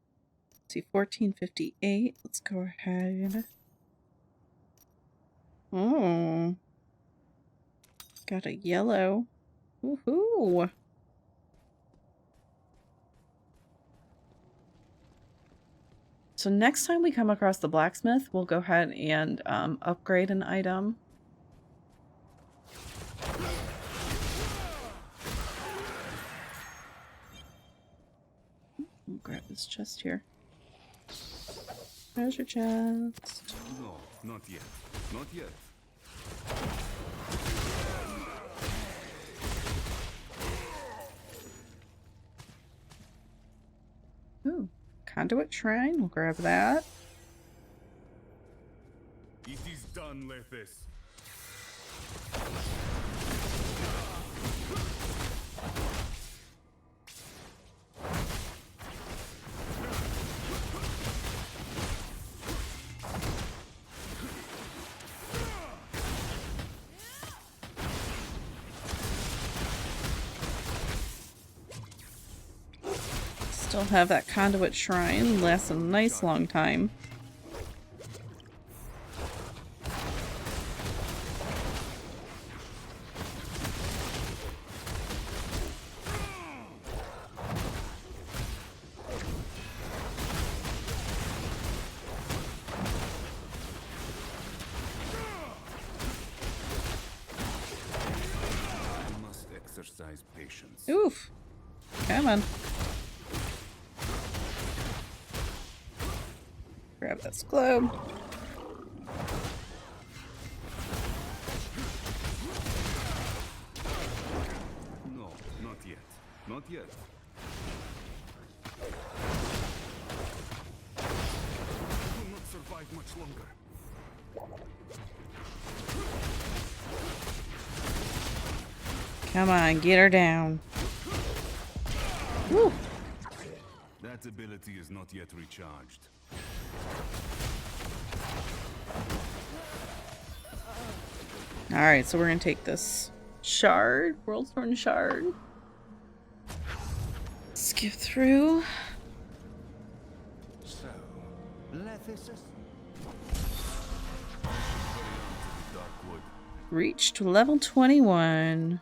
Let's see, 1458. Let's go ahead. Oh. Got a yellow. Woohoo! So next time we come across the blacksmith, we'll go ahead and upgrade an item. I'll grab this chest here. There's your chest. No, not yet. Not yet. Ooh, conduit shrine. We'll grab that. It is done, Lethis. Still have that conduit shrine. Lasts a nice long time. I must exercise patience. Oof. Come on. Grab this globe. No, not yet. Not yet. I will not survive much longer. Come on, get her down. Woo. That ability is not yet recharged. Alright, so we're gonna take this shard, Worldthorn shard. Skip through. So, Lethis is Darkwood. Reached level 21.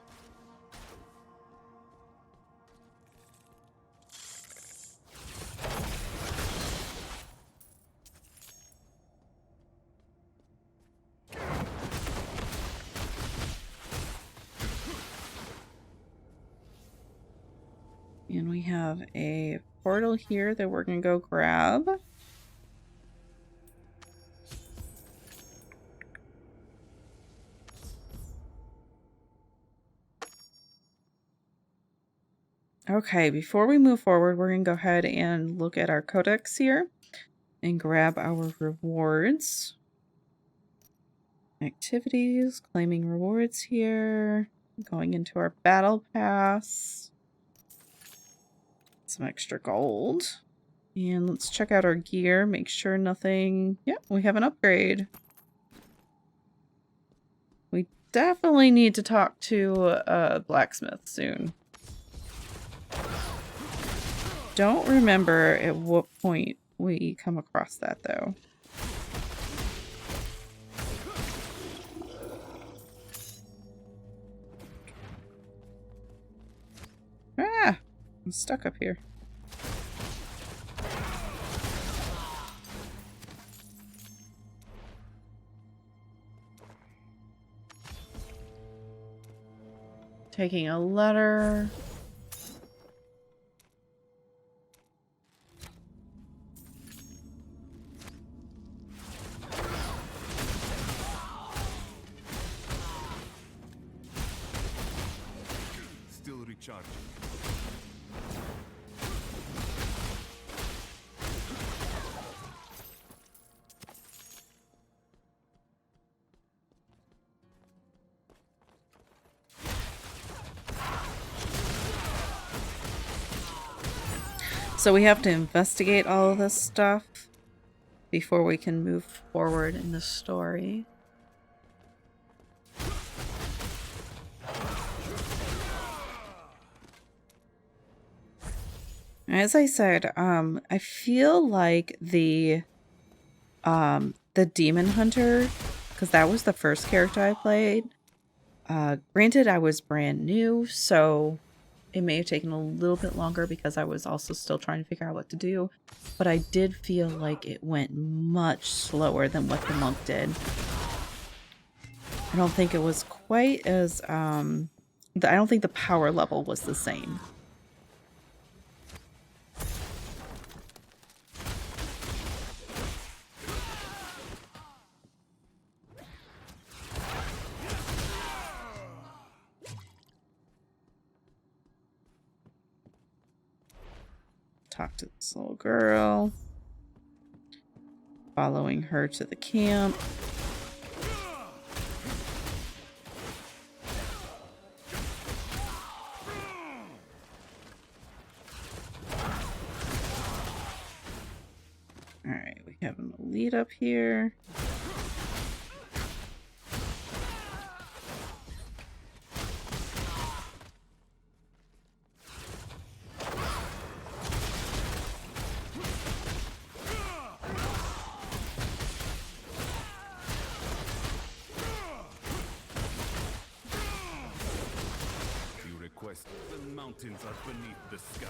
And we have a portal here that we're gonna go grab. Okay, before we move forward, we're going to go ahead and look at our codex here and grab our rewards. Activities, claiming rewards here, going into our battle pass, some extra gold, and let's check out our gear, make sure nothing, yep, we have an upgrade. We definitely need to talk to a blacksmith soon. Don't remember at what point we come across that though. Ah! I'm stuck up here. Taking a letter. Still recharging. So we have to investigate all of this stuff before we can move forward in the story. As I said, I feel like the Demon Hunter, because that was the first character I played. Granted, I was brand new, so it may have taken a little bit longer because I was also still trying to figure out what to do. But I did feel like it went much slower than what the monk did. I don't think it was quite as, I don't think the power level was the same. Talk to this little girl. Following her to the camp. Alright, we have an elite up here. The mountains are beneath the sky.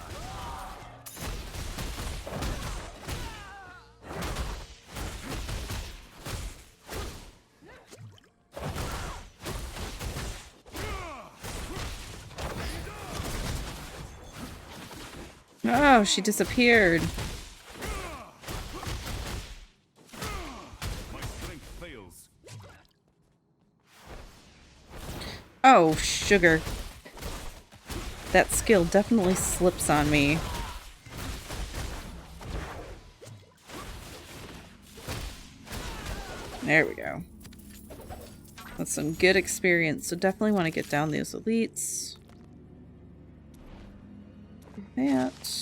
Oh, she disappeared. My strength fails. Oh, sugar. That skill definitely slips on me. There we go. That's some good experience. So definitely want to get down those elites. That.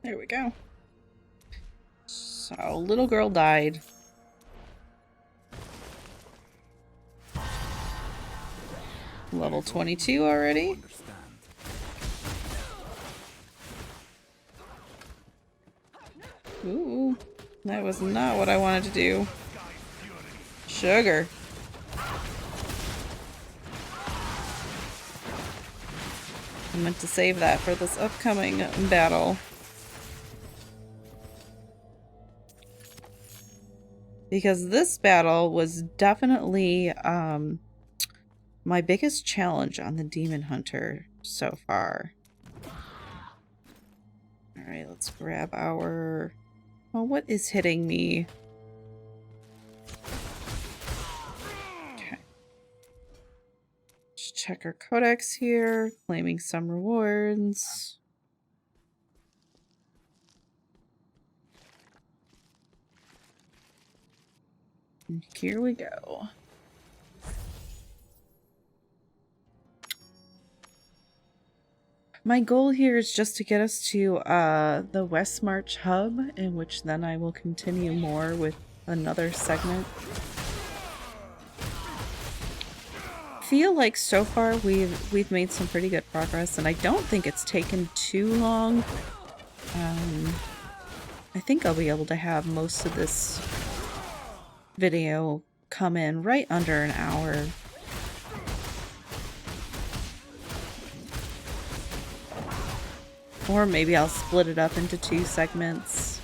There we go. So, little girl died. Level 22 already. Understand. Ooh, that was not what I wanted to do. Sugar. I meant to save that for this upcoming battle. Because this battle was definitely my biggest challenge on the Demon Hunter so far. Alright, let's grab our... Oh, what is hitting me? Okay. Let's check our codex here. Claiming some rewards. And here we go. My goal here is just to get us to the Westmarch hub, in which then I will continue more with another segment. Feel like so far we've made some pretty good progress, and I don't think it's taken too long. I think I'll be able to have most of this video come in right under an hour. Or maybe I'll split it up into 2 segments.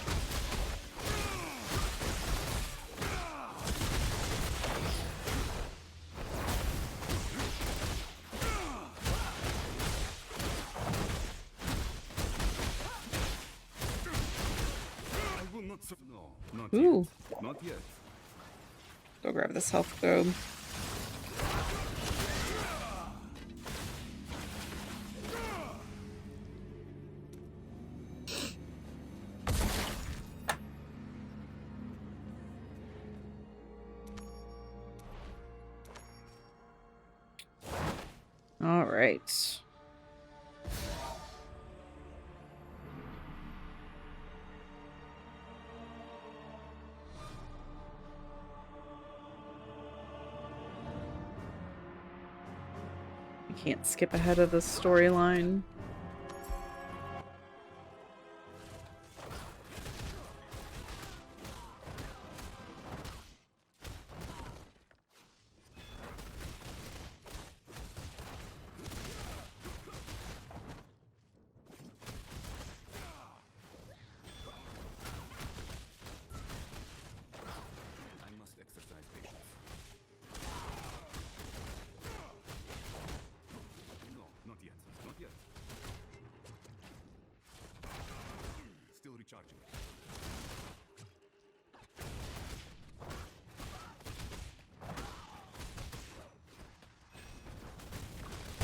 I will not no, not Ooh. yet. Not yet. Go grab this health globe. All right. I can't skip ahead of the storyline. I must exercise patience. No, not yet. Not yet. Still recharging.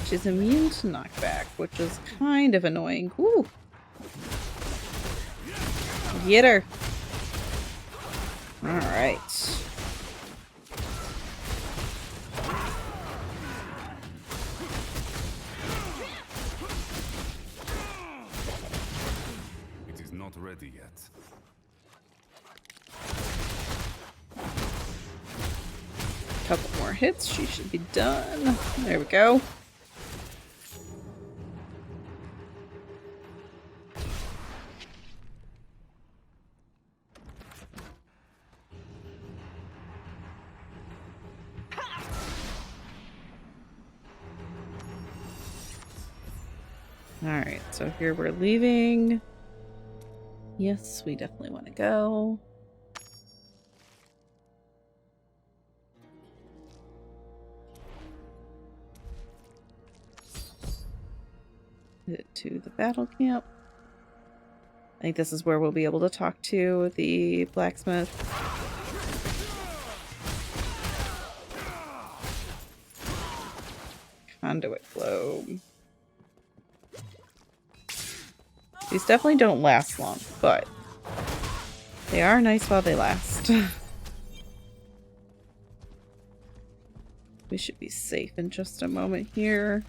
She's immune to knockback, which is kind of annoying. Woo! Get her! Alright. It is not ready yet. Couple more hits, she should be done. There we go. Alright, so here we're leaving. Yes, we definitely want to go. Head to the battle camp. I think this is where we'll be able to talk to the blacksmith. Conduit globe. These definitely don't last long, but they are nice while they last. We should be safe in just a moment here.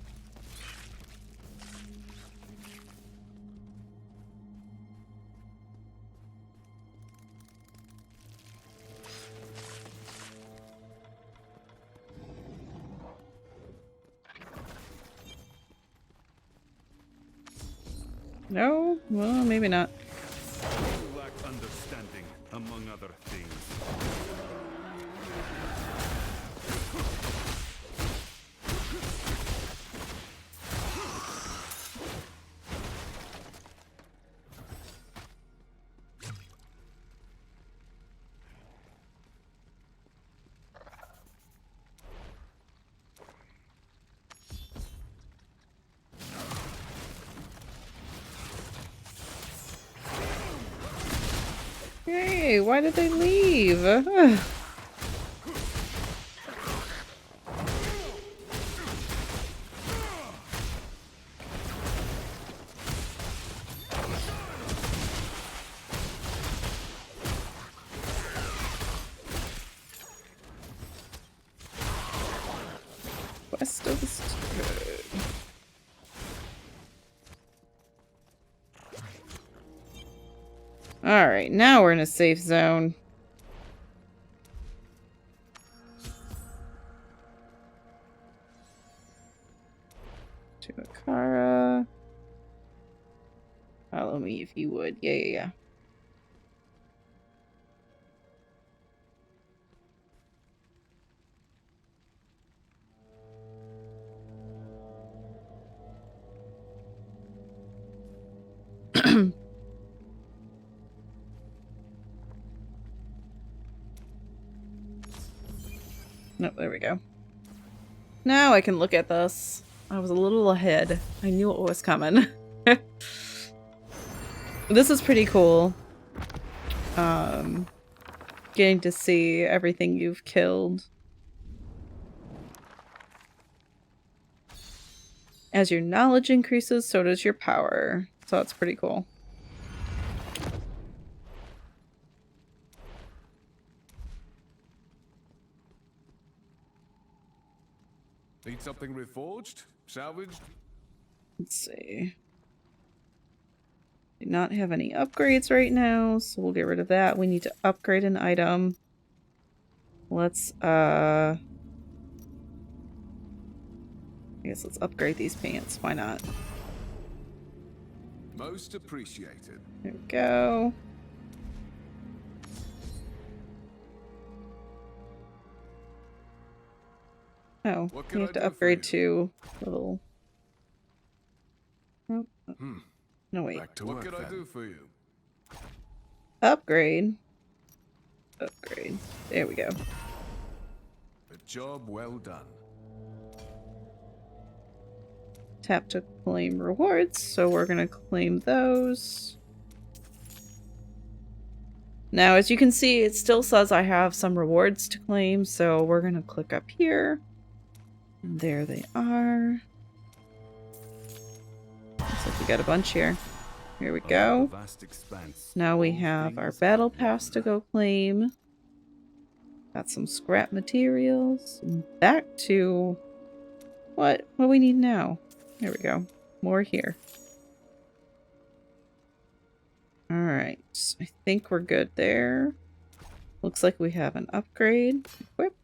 No? Well, maybe not. You lack understanding. among other things. Hey, why did they leave? Ugh. West of the Stone. Alright, now we're in a safe zone. To Akara. Follow me if you would. Yeah. Nope, there we go. Now I can look at this. I was a little ahead. I knew what was coming. This is pretty cool. Getting to see everything you've killed. As your knowledge increases, so does your power. So that's pretty cool. Need something reforged? Salvaged? Let's see. Do not have any upgrades right now, so we'll get rid of that. We need to upgrade an item. Let's, I guess let's upgrade these pants. Why not? Most appreciated. There we go. Oh, What you can have I to do for upgrade you? to level... Oh, no, wait. Back to what can I do for you? Upgrade. Upgrade. There we go. A job well done. Tap to claim rewards, so we're gonna claim those. Now, as you can see, it still says I have some rewards to claim, so we're gonna click up here. And there they are. Looks like we got a bunch here. Here we go. Now we have our battle pass to go claim. Got some scrap materials. And back to what do we need now? There we go. More here. Alright. I think we're good there. Looks like we have an upgrade. Equip.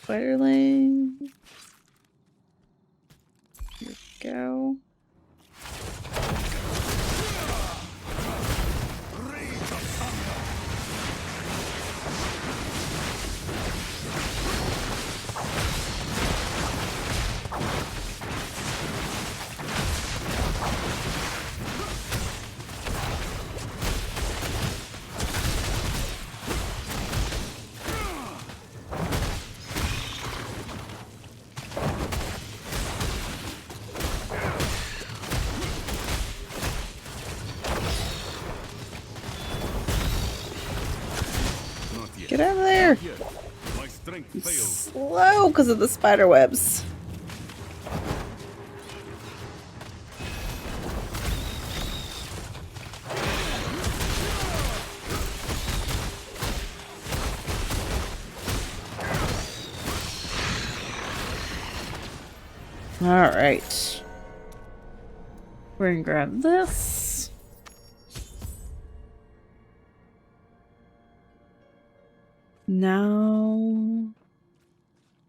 Spiderling. Here we go. Get out of there! My strength fails. Slow because of the spider webs. Alright. We're gonna grab this. Now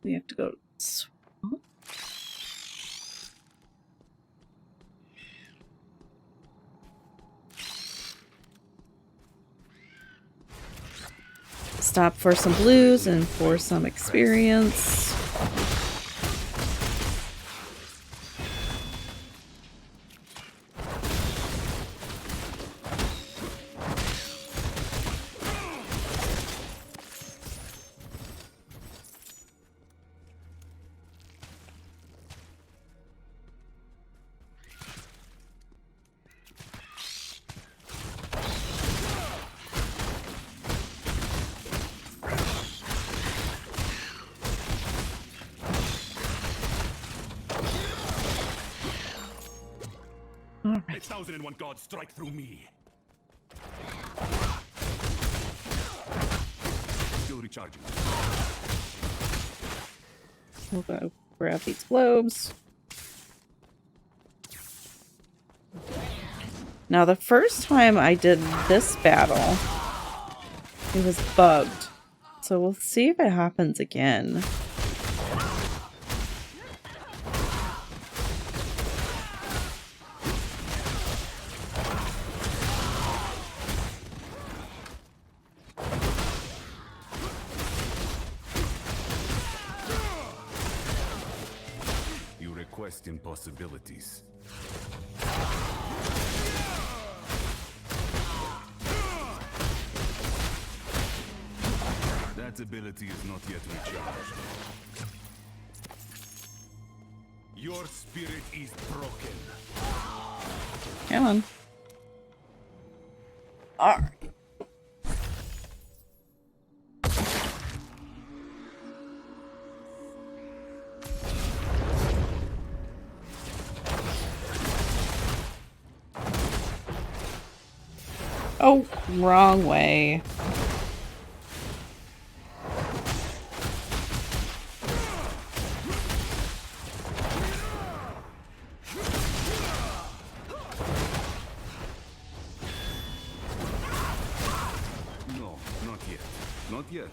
we have to go to the swamp. Stop for some blues and for some experience. May 1001 gods strike through me. Still recharging. We'll go grab these globes. Now, the first time I did this battle, it was bugged. So we'll see if it happens again. You request impossibilities. That ability is not yet recharged. Your spirit is broken. Come on. Alright. Oh, wrong way. No, not yet. Not yet.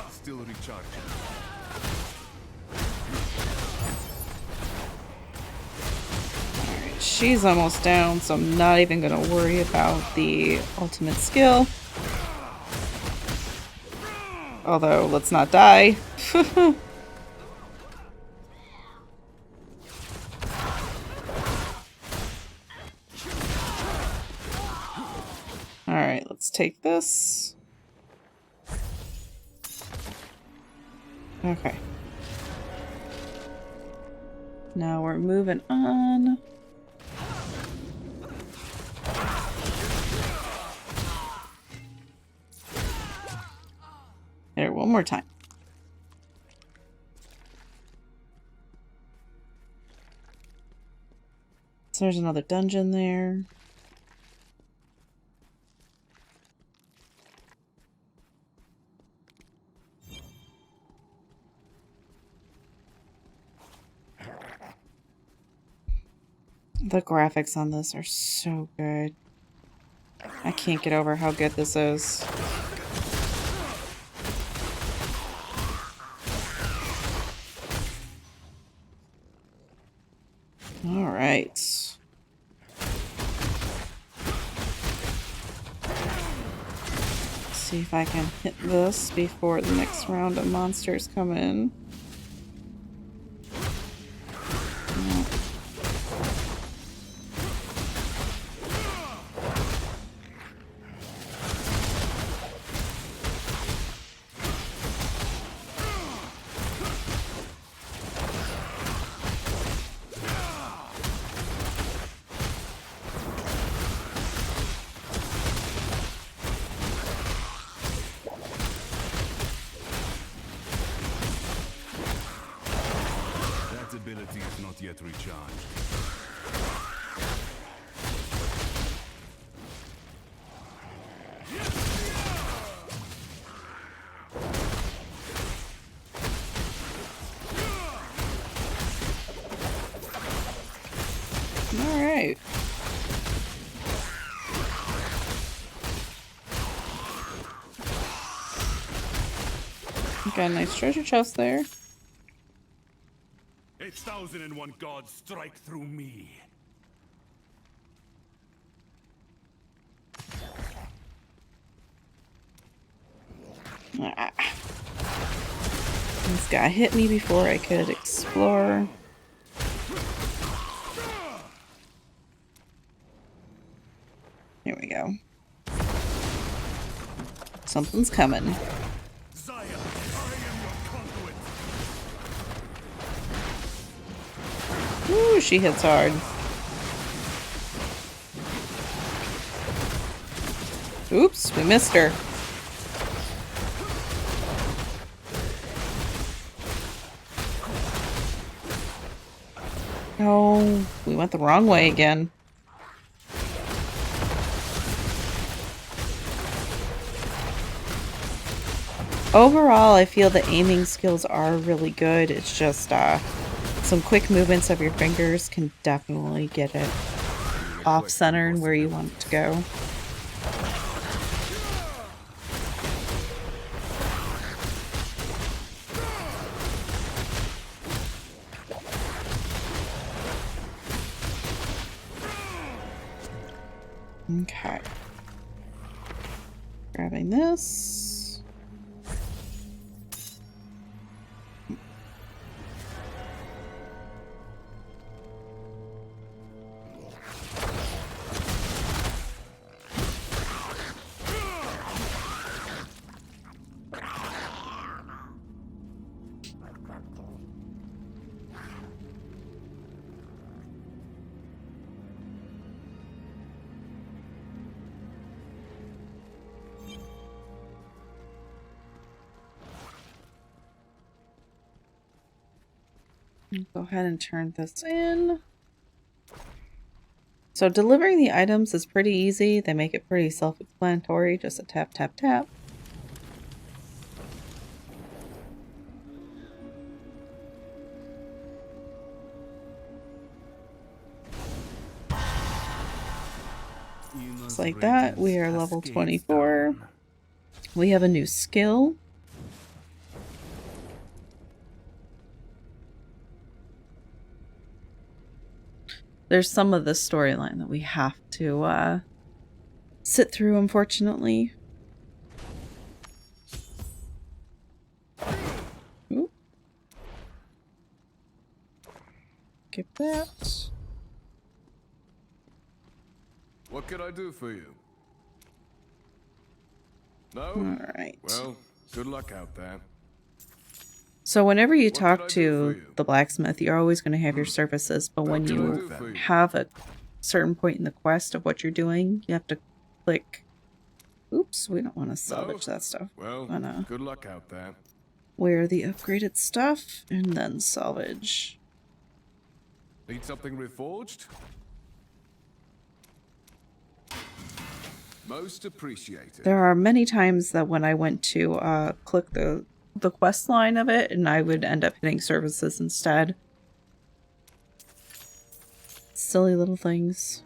Still recharging. She's almost down, so I'm not even going to worry about the ultimate skill. Although, let's not die. Alright, let's take this. Okay. Now we're moving on. There, one more time. So there's another dungeon there. The graphics on this are so good. I can't get over how good this is. All right. See if I can hit this before the next round of monsters come in. not yet recharged. All right. Got a nice treasure chest there. 8,001 gods strike through me. Ah. This guy hit me before I could explore. Here we go. Something's coming. Zaya, I am your conduit. Ooh, she hits hard. Oops, we missed her. No, we went the wrong way again. Overall, I feel the aiming skills are really good. It's just some quick movements of your fingers can definitely get it off center and where you want it to go. Okay. Grabbing this. Go ahead and turn this in. So delivering the items is pretty easy. They make it pretty self-explanatory. Just a tap, tap, tap. Just like that, we are level 24. We have a new skill. There's some of the storyline that we have to sit through, unfortunately. Ooh. Get that. What can I do for you? No? Alright. Well, good luck out there. So whenever you What can talk I do to for you? the blacksmith, you're always going to have your services, but when What can I you do for you? have a certain point in the quest of what you're doing, you have to click. Oops, we don't want to salvage that stuff. Well, Wanna good luck out there. wear the upgraded stuff and then salvage. Need something reforged? Most appreciated. There are many times that when I went to click the quest line of it, and I would end up hitting services instead. Silly little things.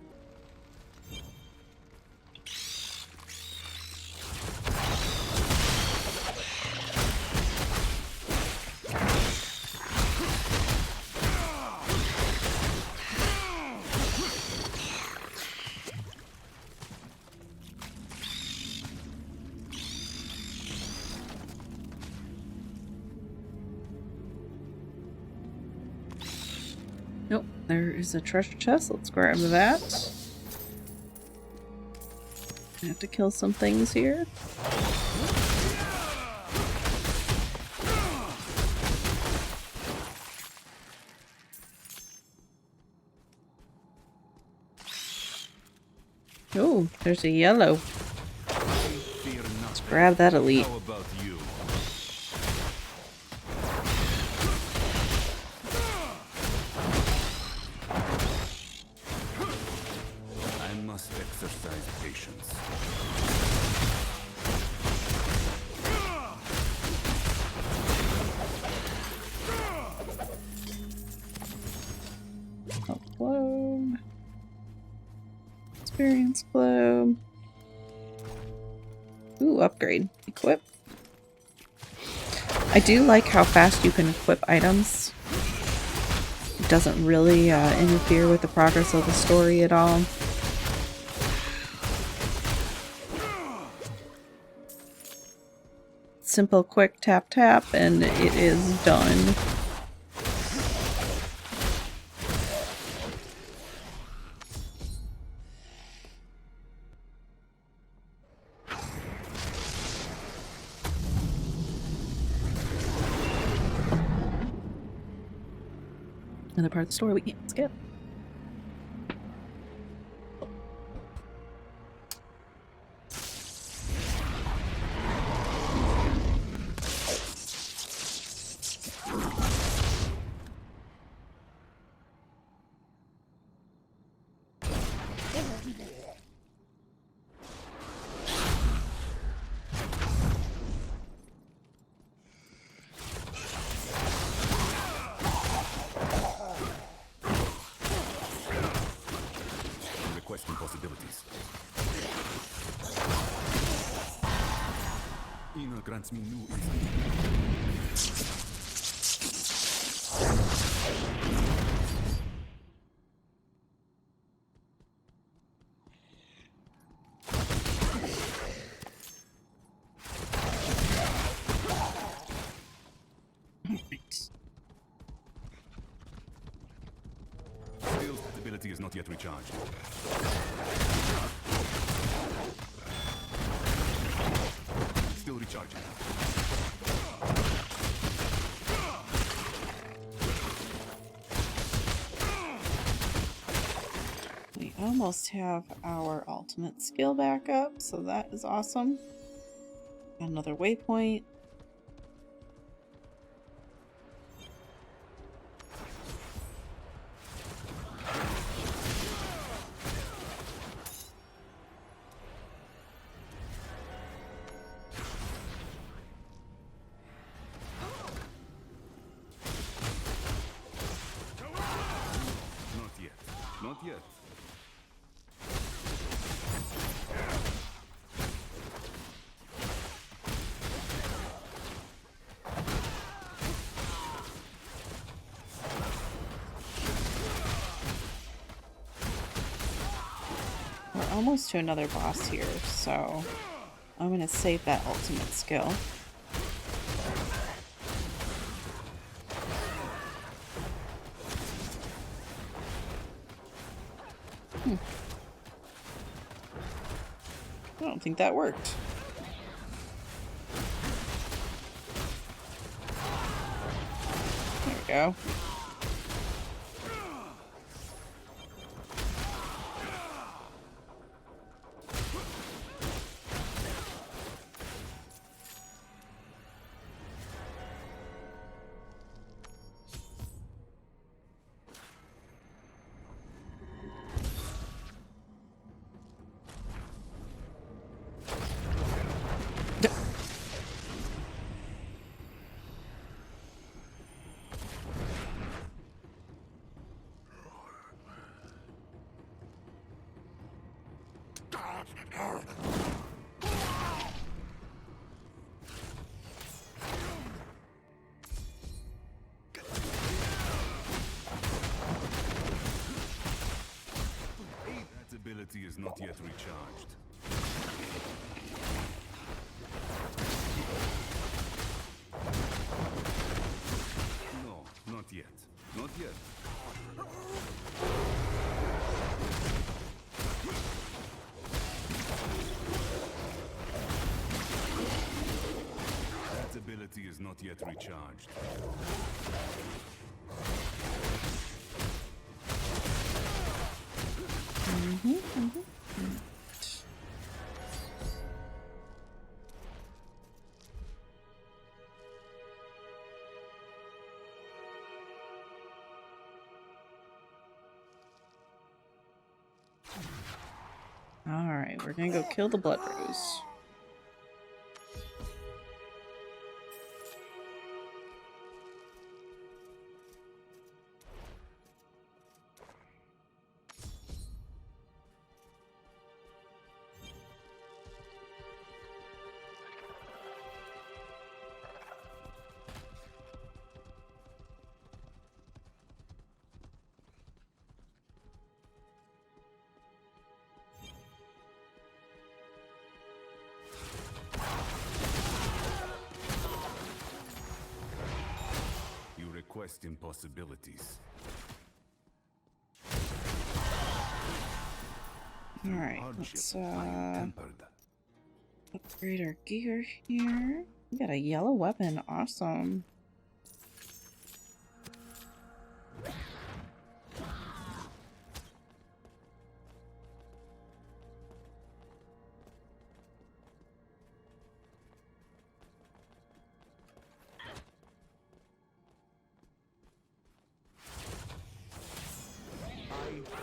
Nope, there is a treasure chest. Let's grab that. I have to kill some things here. Oh, there's a yellow. Let's grab that elite. How about you? Patience. Health globe. Experience globe. Ooh, upgrade. Equip. I do like how fast you can equip items. It doesn't really interfere with the progress of the story at all. Simple, quick tap tap, and it is done. Another part of the story we can't skip. Requesting possibilities. Ina grants me new insight. Skill's ability is not yet recharged. Still recharging. We almost have our ultimate skill back up, so that is awesome. Another waypoint. Not yet. Not yet. We're almost to another boss here, so I'm going to save that ultimate skill. I don't think that worked. There we go. That ability is not yet recharged. No, not yet. Not yet. That ability is not yet recharged. Alright, we're gonna go kill the blood rose. Quest impossibilities. Alright, let's upgrade our gear here. We got a yellow weapon, awesome.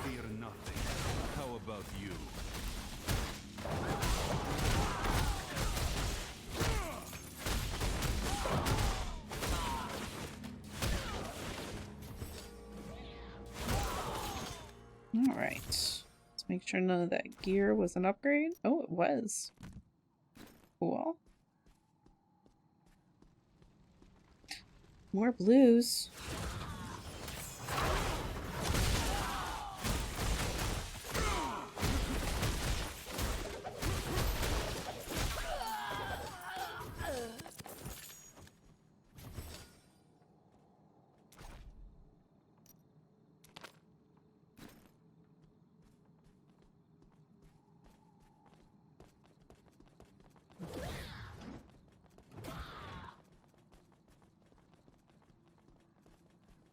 Fear nothing. How about you? Alright. Let's make sure none of that gear was an upgrade. Oh, it was. Cool. More blues.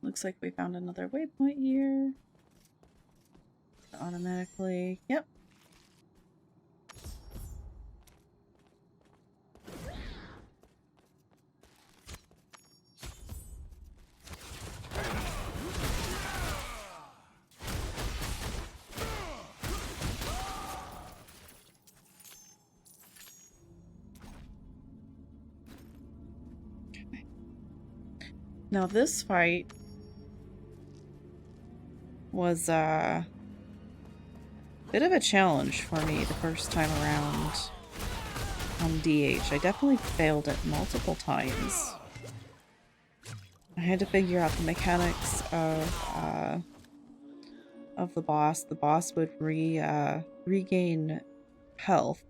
Looks like we found another waypoint here. Automatically, yep. Okay. Now this fight was a bit of a challenge for me the first time around on DH. I definitely failed it multiple times. I had to figure out the mechanics of the boss. The boss would regain health.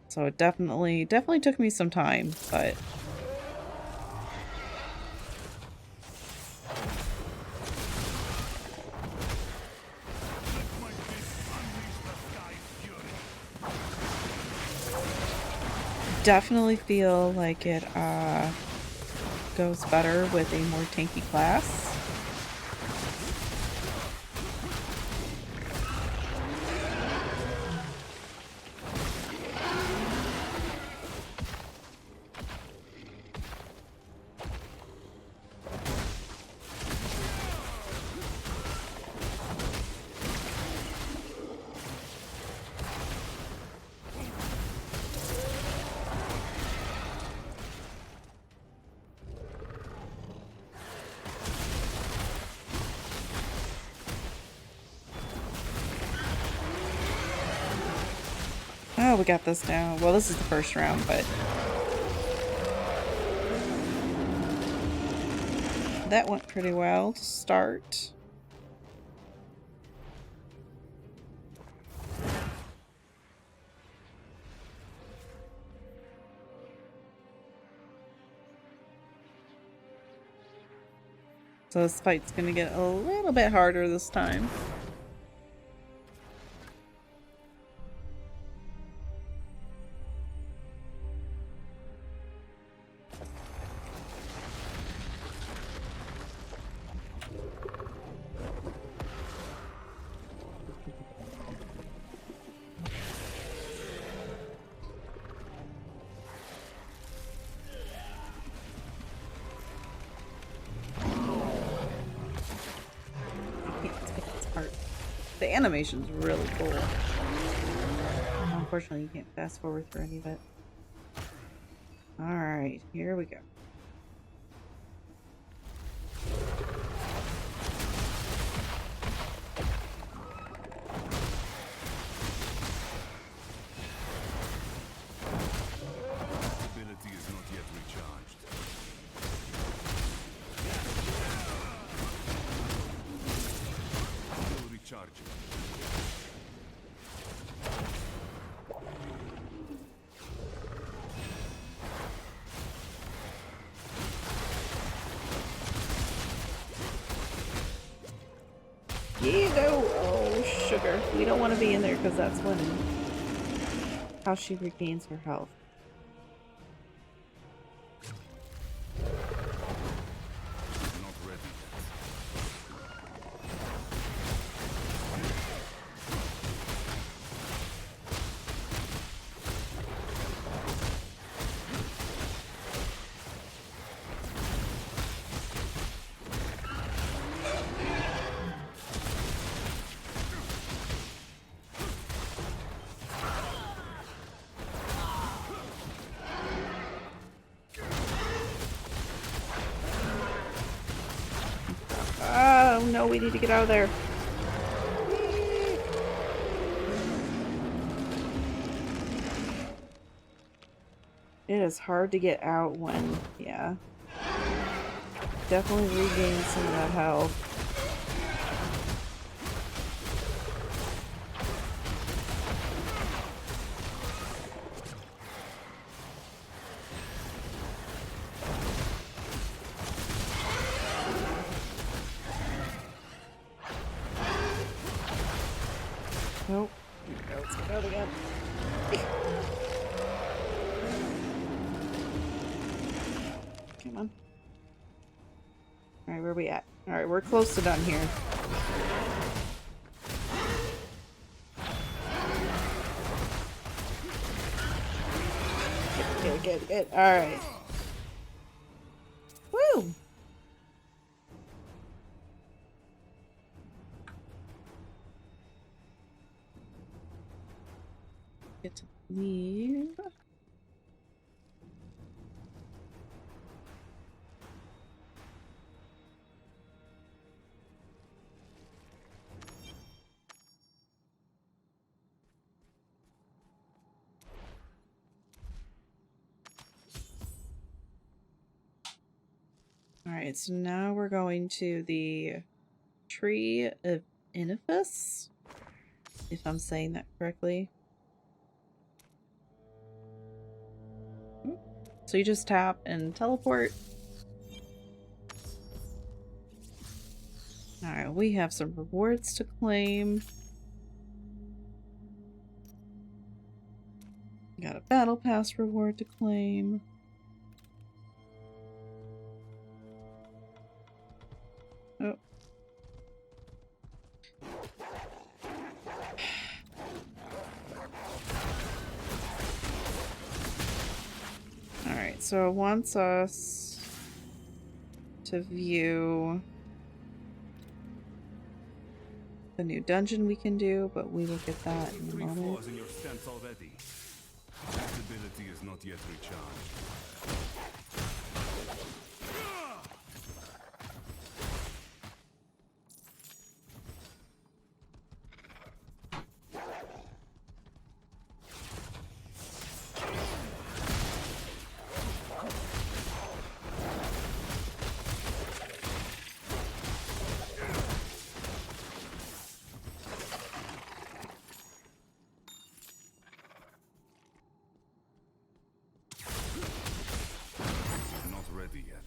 So it definitely took me some time, but definitely feel like it goes better with a more tanky class. Oh, we got this now. Well, this is the first round, but that went pretty well to start. So this fight's gonna get a little bit harder this time. Let's get this part. The animation's really cool. Unfortunately, you can't fast forward through any of it. Alright, here we go. Ability is not yet recharged. Still recharging. You go! Oh, sugar. We don't want to be in there because that's when how she regains her health. Not ready yet. Oh no, we need to get out of there. It is hard to get out when, yeah. Definitely regain some of that health. Nope. Let's get out again. Come on. Alright, where are we at? Alright, we're close to done here. Good. Alright. Woo! Get to leave. Alright, so now we're going to the Tree of Inifus, if I'm saying that correctly. So you just tap and teleport. Alright, we have some rewards to claim. Got a battle pass reward to claim. Oh. Alright, so it wants us to view the new dungeon we can do, but we will get that in a Three moment. flaws in your stance already. That ability is not yet recharged. Not ready yet.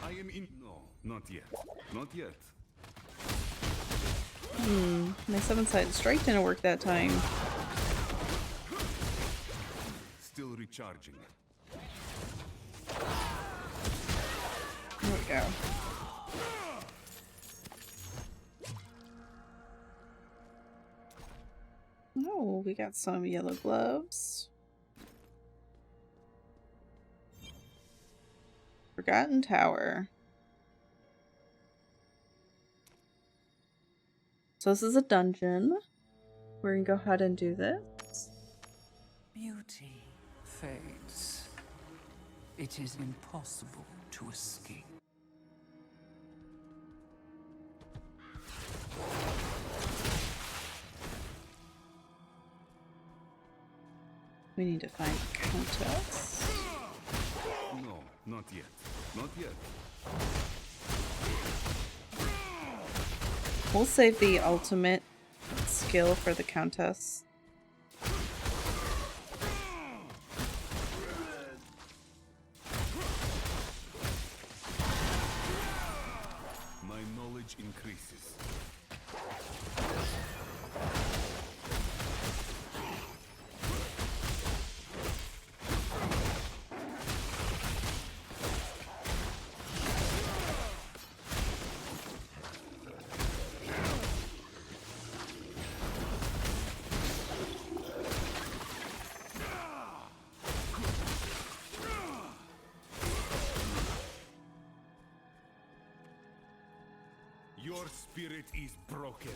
I am in. No, not yet. Not yet. My 7-sided strike didn't work that time. Still recharging. There we go. Oh, we got some yellow gloves. Forgotten Tower. So this is a dungeon. We're gonna go ahead and do this. Beauty fades. It is impossible to escape. We need to find Countess. No, not yet. Not yet. We'll save the ultimate skill for the Countess. My knowledge increases. Your spirit is broken.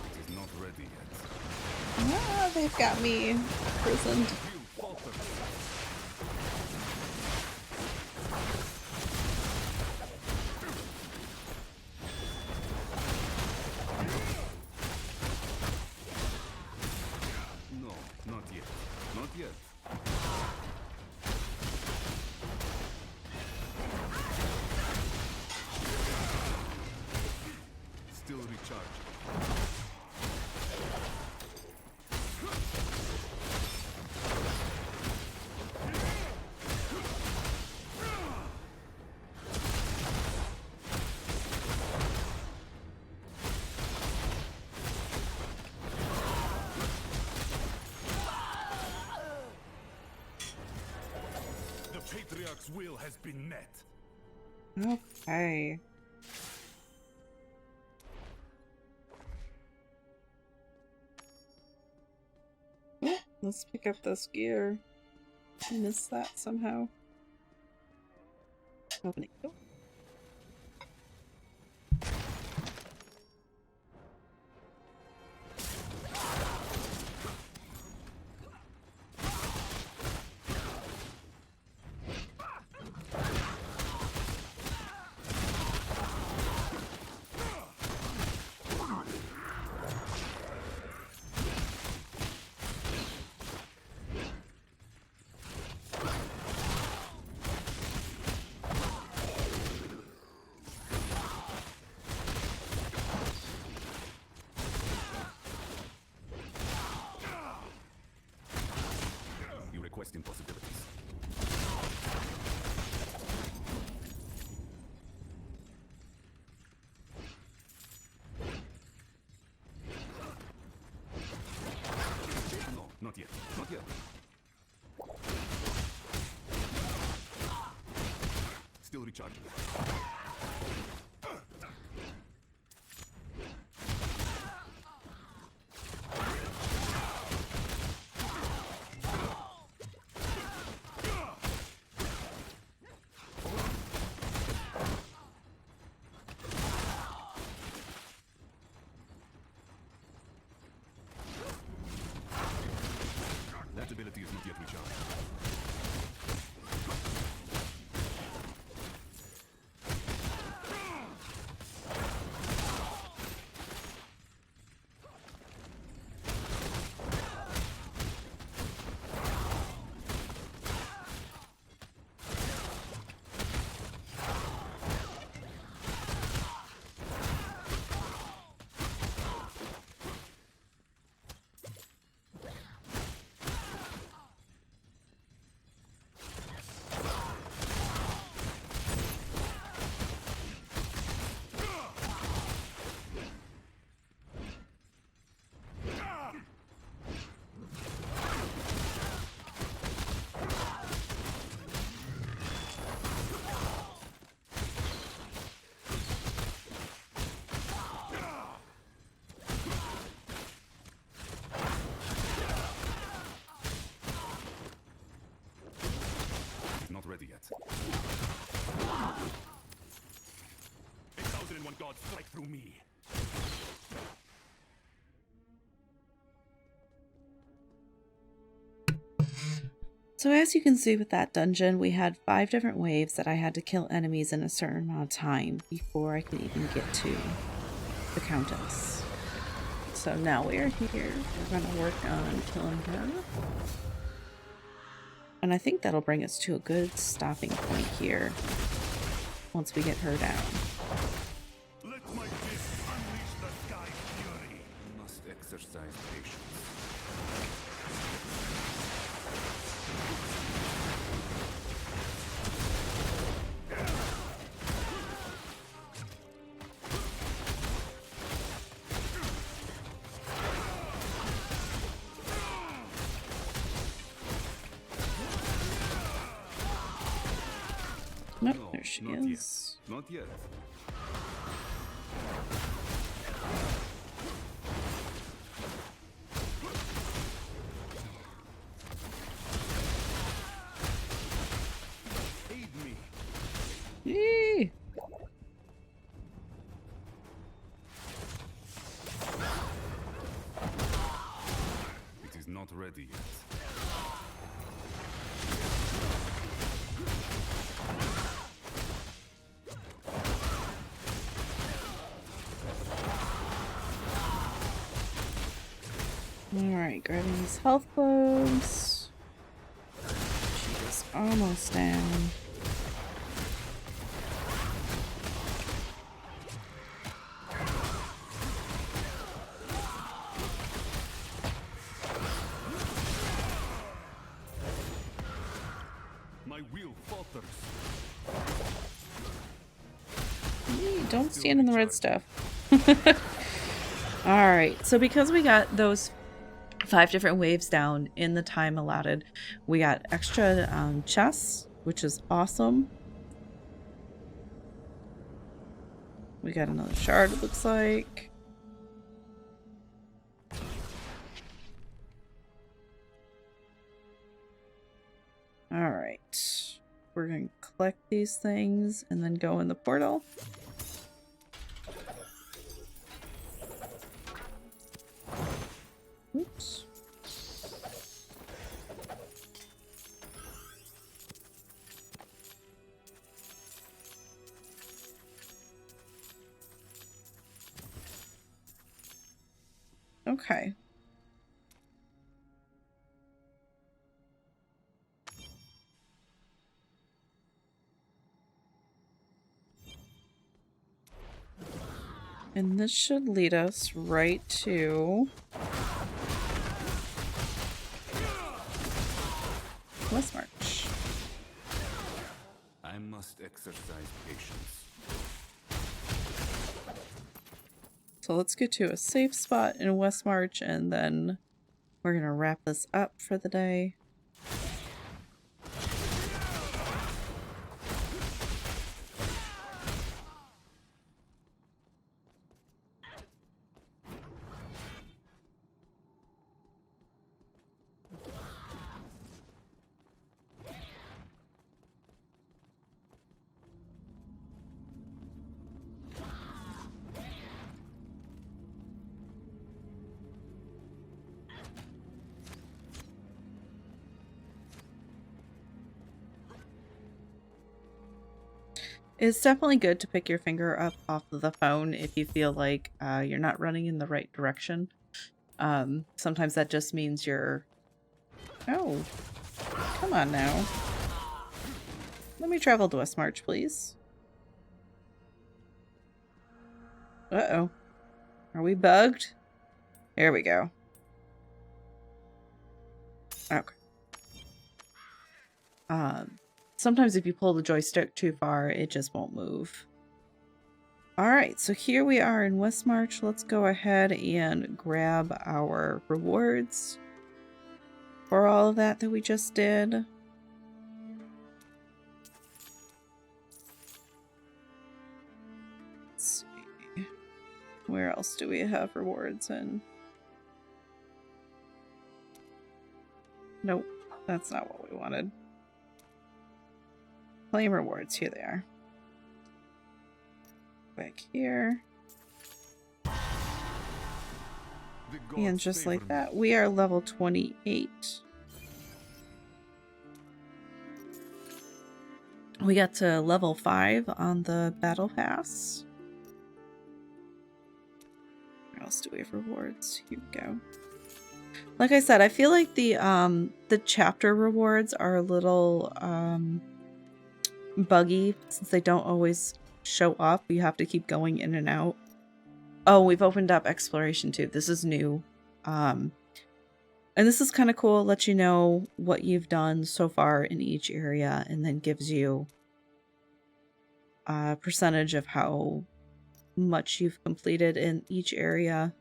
It is not ready yet. Ah, they've got me imprisoned. You falter. No, not yet. Not yet. Still recharging. The Patriarch's will has been met. Okay. Let's pick up this gear. I missed that somehow. Open it. Oh. You request impossibilities. No, not yet. Not yet. Still recharging. That ability is not yet recharged. one god strike through me. So as you can see with that dungeon, we had 5 different waves that I had to kill enemies in a certain amount of time before I could even get to the Countess. So now we are here. We're going to work on killing her. And I think that'll bring us to a good stopping point here once we get her down. Let my fist unleash the sky fury. Must exercise patience. Nope, No, there she not is. Yet. Not yet. Aid me. Yee! It is not ready yet. Alright, grabbing these health globes. She is almost down. My will falters. Yee, don't stand in the red stuff. Alright, so because we got those 5 different waves down in the time allotted, we got extra chests, which is awesome. We got another shard, it looks like. Alright. We're going to collect these things and then go in the portal. Oops. Okay. And this should lead us right to Westmarch. I must exercise patience. So let's get to a safe spot in Westmarch and then we're going to wrap this up for the day. It's definitely good to pick your finger up off of the phone if you feel like you're not running in the right direction. Sometimes that just means you're... Oh, come on now. Let me travel to Westmarch, please. Uh-oh. Are we bugged? There we go. Okay. Sometimes if you pull the joystick too far, it just won't move. Alright, so here we are in Westmarch. Let's go ahead and grab our rewards for all of that we just did. Let's see. Where else do we have rewards in? Nope, that's not what we wanted. Claim rewards, here they are. back here. And just like that, we are level 28. We got to level 5 on the battle pass. Where else do we have rewards? Here we go. Like I said, I feel like the chapter rewards are a little buggy since they don't always show up. You have to keep going in and out. Oh, we've opened up exploration too. This is new. And this is kind of cool. It lets you know what you've done so far in each area and then gives you a percentage of how much you've completed in each area.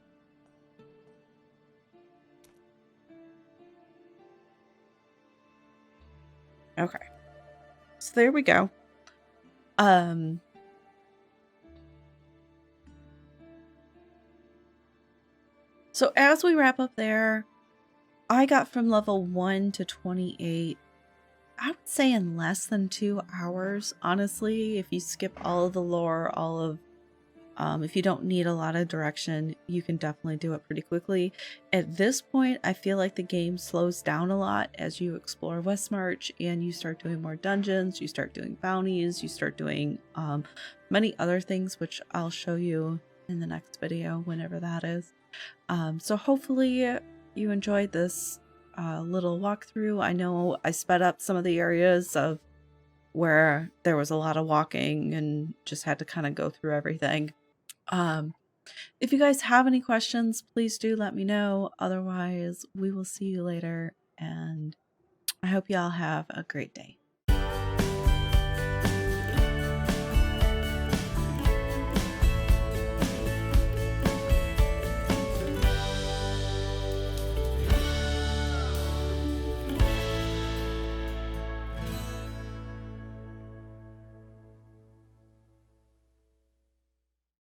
Okay. So there we go. So as we wrap up there, I got from level 1 to 28, I would say in less than 2 hours, honestly. If you skip all of the lore, if you don't need a lot of direction, you can definitely do it pretty quickly. At this point, I feel like the game slows down a lot as you explore Westmarch and you start doing more dungeons, you start doing bounties, you start doing many other things, which I'll show you in the next video, whenever that is. So hopefully you enjoyed this little walkthrough. I know I sped up some of the areas of where there was a lot of walking and just had to kind of go through everything. If you guys have any questions, please do let me know. Otherwise, we will see you later, and I hope y'all have a great day.